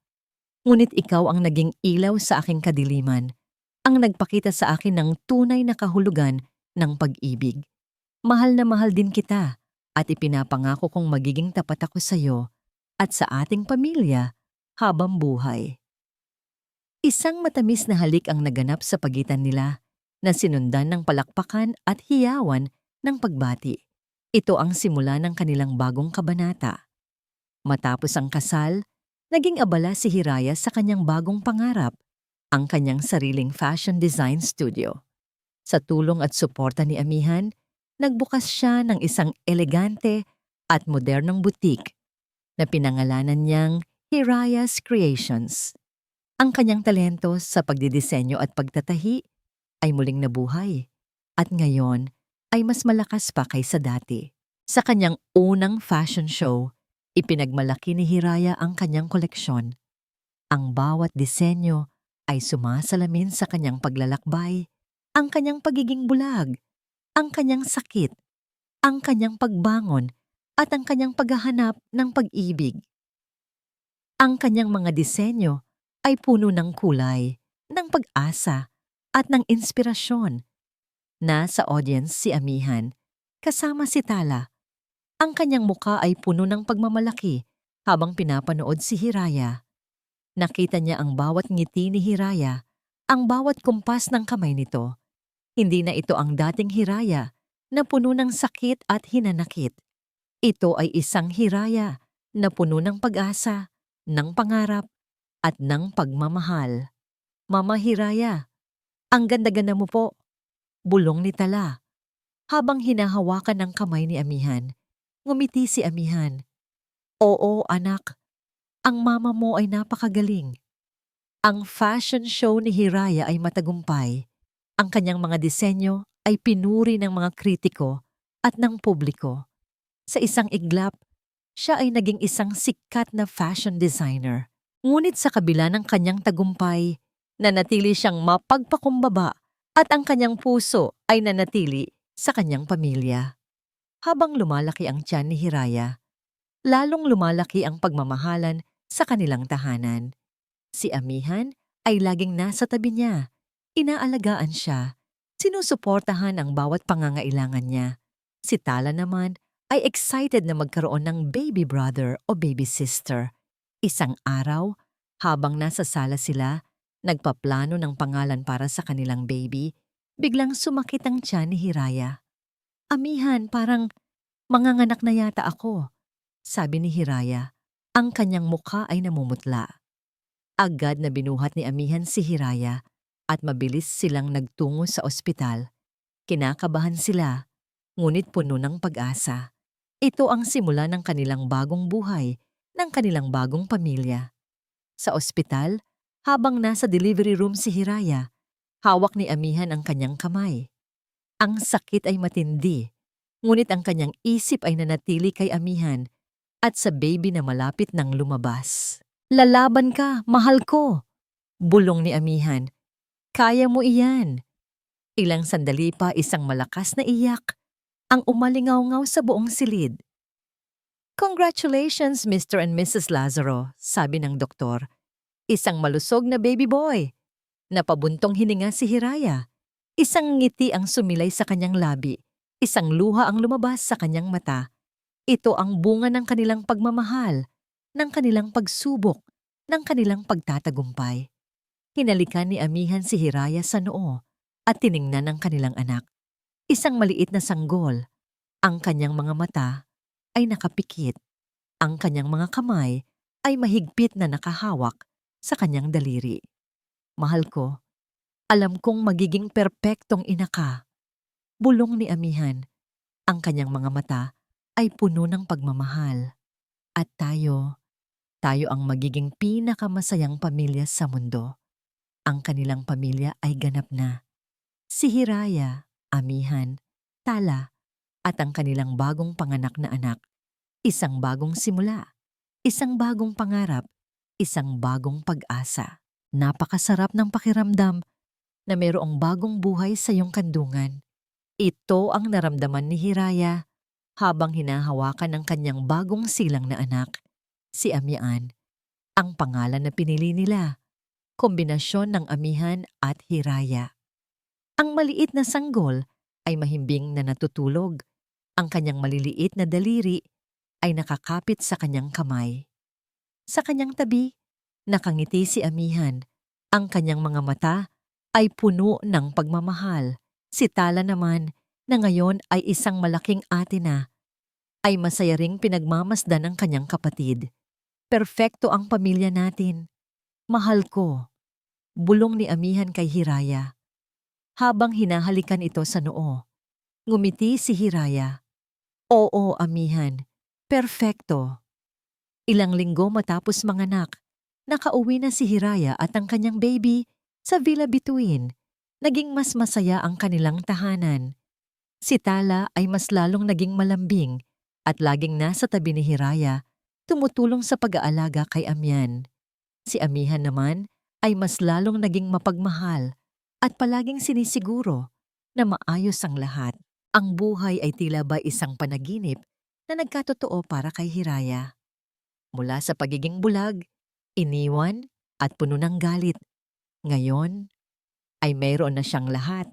A: Ngunit ikaw ang naging ilaw sa aking kadiliman, ang nagpakita sa akin ng tunay na kahulugan ng pag-ibig. Mahal na mahal din kita at ipinapangako kong magiging tapat ako sa iyo at sa ating pamilya habang buhay. Isang matamis na halik ang naganap sa pagitan nila na sinundan ng palakpakan at hiyawan ng pagbati. Ito ang simula ng kanilang bagong kabanata. Matapos ang kasal, naging abala si Hiraya sa kanyang bagong pangarap, ang kanyang sariling fashion design studio. Sa tulong at suporta ni Amihan, nagbukas siya ng isang elegante at modernong boutique na pinangalanan niyang Hiraya's Creations. Ang kanyang talento sa pagdidisenyo at pagtatahi ay muling nabuhay at ngayon ay mas malakas pa kaysa dati. Sa kanyang unang fashion show, ipinagmalaki ni Hiraya ang kanyang koleksyon. Ang bawat disenyo ay sumasalamin sa kanyang paglalakbay, ang kanyang pagiging bulag, ang kanyang sakit, ang kanyang pagbangon at ang kanyang paghahanap ng pag-ibig. Ang kanyang mga disenyo ay puno ng kulay, ng pag-asa at ng inspirasyon. Nasa audience si Amihan, kasama si Tala. Ang kanyang muka ay puno ng pagmamalaki habang pinapanood si Hiraya. Nakita niya ang bawat ngiti ni Hiraya, ang bawat kumpas ng kamay nito. Hindi na ito ang dating Hiraya na puno ng sakit at hinanakit. Ito ay isang Hiraya na puno ng pag-asa, ng pangarap, at ng pagmamahal. Mama Hiraya, ang ganda-ganda mo po, bulong ni Tala. Habang hinahawakan ang kamay ni Amihan, ngumiti si Amihan. Oo, anak, ang mama mo ay napakagaling. Ang fashion show ni Hiraya ay matagumpay. Ang kanyang mga disenyo ay pinuri ng mga kritiko at ng publiko. Sa isang iglap, siya ay naging isang sikat na fashion designer. Ngunit sa kabila ng kanyang tagumpay, nanatili siyang mapagpakumbaba at ang kanyang puso ay nanatili sa kanyang pamilya. Habang lumalaki ang tiyan ni Hiraya, lalong lumalaki ang pagmamahalan sa kanilang tahanan. Si Amihan ay laging nasa tabi niya, inaalagaan siya, sinusuportahan ang bawat pangangailangan niya. Si Tala naman ay excited na magkaroon ng baby brother o baby sister. Isang araw, habang nasa sala sila, nagpaplano ng pangalan para sa kanilang baby, biglang sumakit ang tiyan ni Hiraya. Amihan, parang manganganak na yata ako, sabi ni Hiraya. Ang kanyang mukha ay namumutla. Agad na binuhat ni Amihan si Hiraya at mabilis silang nagtungo sa ospital. Kinakabahan sila, ngunit puno ng pag-asa. Ito ang simula ng kanilang bagong buhay, ng kanilang bagong pamilya. Sa ospital, habang nasa delivery room si Hiraya, hawak ni Amihan ang kanyang kamay. Ang sakit ay matindi, ngunit ang kanyang isip ay nanatili kay Amihan at sa baby na malapit nang lumabas. Lalaban ka, mahal ko! Bulong ni Amihan. Kaya mo iyan! Ilang sandali pa isang malakas na iyak ang umalingaw-ngaw sa buong silid. Congratulations, Mr. and Mrs. Lazaro, sabi ng doktor. Isang malusog na baby boy. Napabuntong hininga si Hiraya. Isang ngiti ang sumilay sa kanyang labi. Isang luha ang lumabas sa kanyang mata. Ito ang bunga ng kanilang pagmamahal, ng kanilang pagsubok, ng kanilang pagtatagumpay. Hinalikan ni Amihan si Hiraya sa noo at tiningnan ang kanilang anak. Isang maliit na sanggol. Ang kanyang mga mata ay nakapikit. Ang kanyang mga kamay ay mahigpit na nakahawak sa kanyang daliri. Mahal ko, alam kong magiging perpektong ina ka. Bulong ni Amihan. Ang kanyang mga mata ay puno ng pagmamahal. At tayo ang magiging pinakamasayang pamilya sa mundo. Ang kanilang pamilya ay ganap na. Si Hiraya, Amihan, Tala, at ang kanilang bagong panganak na anak. Isang bagong simula, isang bagong pangarap, isang bagong pag-asa. Napakasarap ng pakiramdam na mayroong bagong buhay sa iyong kandungan. Ito ang naramdaman ni Hiraya habang hinahawakan ng kanyang bagong silang na anak, si Amihan. Ang pangalan na pinili nila, kombinasyon ng Amihan at Hiraya. Ang maliit na sanggol ay mahimbing na natutulog. Ang kanyang maliliit na daliri ay nakakapit sa kanyang kamay. Sa kanyang tabi, nakangiti si Amihan. Ang kanyang mga mata ay puno ng pagmamahal. Si Tala naman, na ngayon ay isang malaking ate na, ay masaya ring pinagmamasdan ng kanyang kapatid. Perfecto ang pamilya natin. Mahal ko. Bulong ni Amihan kay Hiraya. Habang hinahalikan ito sa noo, ngumiti si Hiraya. Oo, Amihan. Perfecto. Ilang linggo matapos manganak, nakauwi na si Hiraya at ang kanyang baby sa Villa Bituin. Naging mas masaya ang kanilang tahanan. Si Tala ay mas lalong naging malambing at laging nasa tabi ni Hiraya, tumutulong sa pag-aalaga kay Amihan. Si Amihan naman ay mas lalong naging mapagmahal at palaging sinisiguro na maayos ang lahat. Ang buhay ay tila ba isang panaginip na nagkatotoo para kay Hiraya. Mula sa pagiging bulag, iniwan at puno ng galit, ngayon ay mayroon na siyang lahat.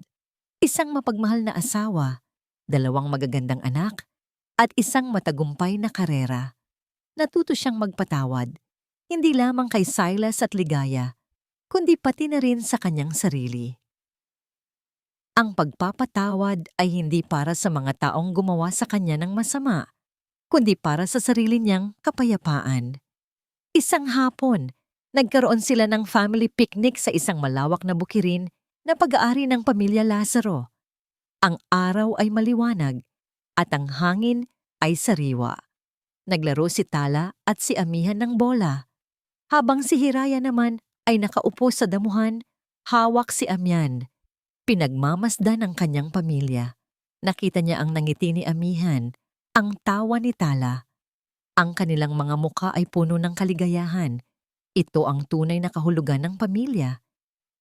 A: Isang mapagmahal na asawa, 2 magagandang anak, at isang matagumpay na karera. Natuto siyang magpatawad, hindi lamang kay Silas at Ligaya, kundi pati na rin sa kanyang sarili. Ang pagpapatawad ay hindi para sa mga taong gumawa sa kanya ng masama, kundi para sa sarili niyang kapayapaan. Isang hapon, nagkaroon sila ng family picnic sa isang malawak na bukirin na pag-aari ng pamilya Lazaro. Ang araw ay maliwanag at ang hangin ay sariwa. Naglaro si Tala at si Amihan ng bola, habang si Hiraya naman ay nakaupo sa damuhan, hawak si Amihan. Pinagmamasdan ang kanyang pamilya. Nakita niya ang nangiti ni Amihan, ang tawa ni Tala. Ang kanilang mga muka ay puno ng kaligayahan. Ito ang tunay na kahulugan ng pamilya.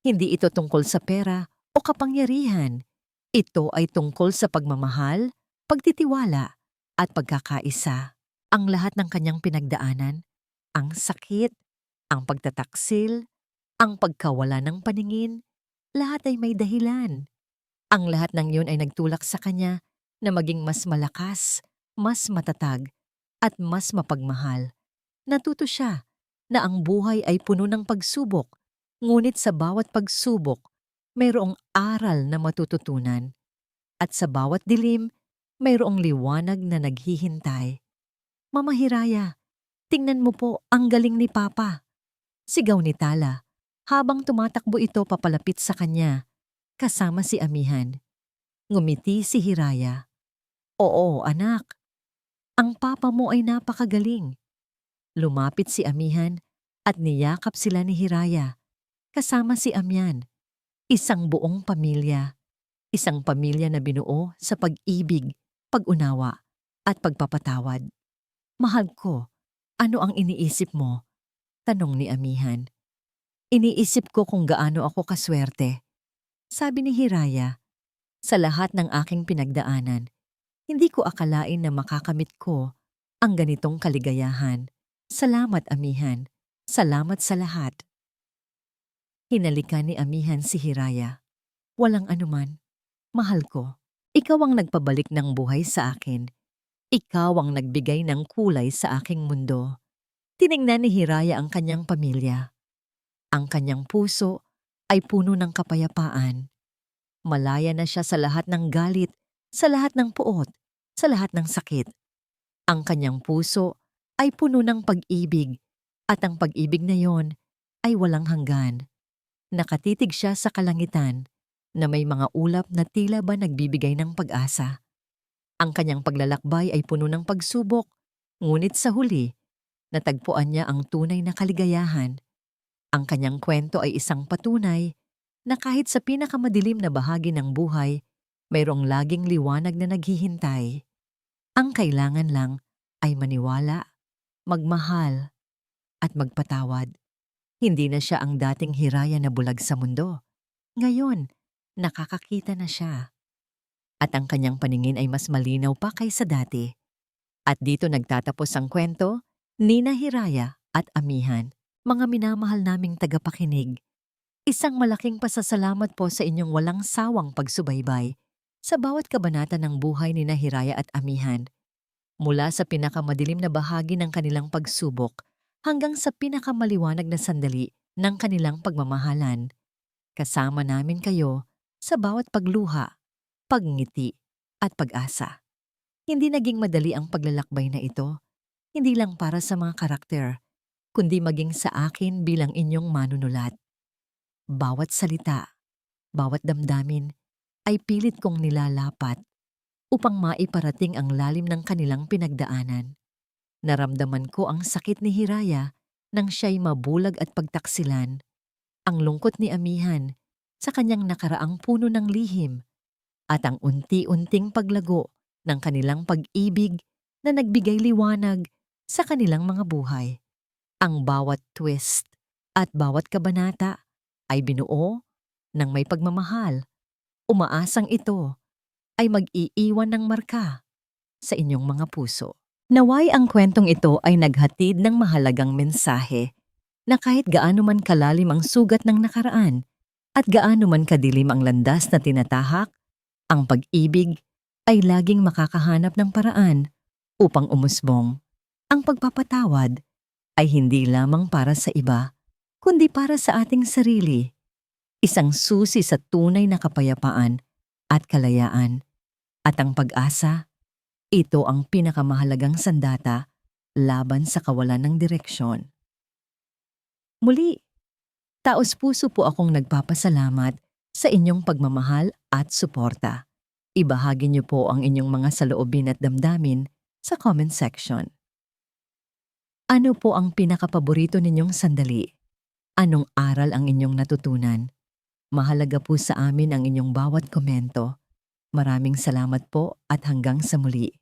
A: Hindi ito tungkol sa pera o kapangyarihan. Ito ay tungkol sa pagmamahal, pagtitiwala, at pagkakaisa. Ang lahat ng kanyang pinagdaanan, ang sakit, ang pagtataksil, ang pagkawala ng paningin, lahat ay may dahilan. Ang lahat ng yun ay nagtulak sa kanya na maging mas malakas, mas matatag, at mas mapagmahal. Natuto siya na ang buhay ay puno ng pagsubok, ngunit sa bawat pagsubok, mayroong aral na matututunan. At sa bawat dilim, mayroong liwanag na naghihintay. Mama Hiraya, tingnan mo po ang galing ni Papa. Sigaw ni Tala habang tumatakbo ito papalapit sa kanya, kasama si Amihan. Ngumiti si Hiraya. Oo, anak. Ang papa mo ay napakagaling. Lumapit si Amihan at niyakap sila ni Hiraya, kasama si Amyan. Isang buong pamilya. Isang pamilya na binuo sa pag-ibig, pag-unawa, at pagpapatawad. Mahal ko, ano ang iniisip mo? Tanong ni Amihan. Iniisip ko kung gaano ako kaswerte. Sabi ni Hiraya, sa lahat ng aking pinagdaanan, hindi ko akalain na makakamit ko ang ganitong kaligayahan. Salamat, Amihan. Salamat sa lahat. Hinalikan ni Amihan si Hiraya. Walang anuman. Mahal ko, ikaw ang nagpabalik ng buhay sa akin. Ikaw ang nagbigay ng kulay sa aking mundo. Tiningnan ni Hiraya ang kanyang pamilya. Ang kanyang puso ay puno ng kapayapaan. Malaya na siya sa lahat ng galit, sa lahat ng puot, sa lahat ng sakit. Ang kanyang puso ay puno ng pag-ibig, at ang pag-ibig na yon ay walang hanggan. Nakatitig siya sa kalangitan na may mga ulap na tila ba nagbibigay ng pag-asa. Ang kanyang paglalakbay ay puno ng pagsubok, ngunit sa huli, natagpuan niya ang tunay na kaligayahan. Ang kanyang kwento ay isang patunay na kahit sa pinakamadilim na bahagi ng buhay, mayroong laging liwanag na naghihintay. Ang kailangan lang ay maniwala, magmahal, at magpatawad. Hindi na siya ang dating Hiraya na bulag sa mundo. Ngayon, nakakakita na siya. At ang kanyang paningin ay mas malinaw pa kaysa dati. At dito nagtatapos ang kwento, Nina Hiraya at Amihan, mga minamahal naming tagapakinig. Isang malaking pasasalamat po sa inyong walang sawang pagsubaybay sa bawat kabanata ng buhay ni Hiraya at Amihan. Mula sa pinakamadilim na bahagi ng kanilang pagsubok hanggang sa pinakamaliwanag na sandali ng kanilang pagmamahalan. Kasama namin kayo sa bawat pagluha, pagngiti, at pag-asa. Hindi naging madali ang paglalakbay na ito, hindi lang para sa mga karakter, kundi maging sa akin bilang inyong manunulat. Bawat salita, bawat damdamin ay pilit kong nilalapat upang maiparating ang lalim ng kanilang pinagdaanan. Naramdaman ko ang sakit ni Hiraya nang siya'y mabulag at pagtaksilan, ang lungkot ni Amihan sa kanyang nakaraang puno ng lihim, at ang unti-unting paglago ng kanilang pag-ibig na nagbigay liwanag sa kanilang mga buhay. Ang bawat twist at bawat kabanata ay binuo ng may pagmamahal. Umaasang ito ay mag-iiwan ng marka sa inyong mga puso. Naway ang kwentong ito ay naghatid ng mahalagang mensahe na kahit gaano man kalalim ang sugat ng nakaraan at gaano man kadilim ang landas na tinatahak, ang pag-ibig ay laging makakahanap ng paraan upang umusbong. Ang pagpapatawad ay hindi lamang para sa iba, kundi para sa ating sarili. Isang susi sa tunay na kapayapaan at kalayaan. At ang pag-asa, ito ang pinakamahalagang sandata laban sa kawalan ng direksyon. Muli, taos-puso po akong nagpapasalamat sa inyong pagmamahal at suporta. Ibahagi niyo po ang inyong mga saloobin at damdamin sa comment section. Ano po ang pinakapaborito ninyong sandali? Anong aral ang inyong natutunan? Mahalaga po sa amin ang inyong bawat komento. Maraming salamat po at hanggang sa muli.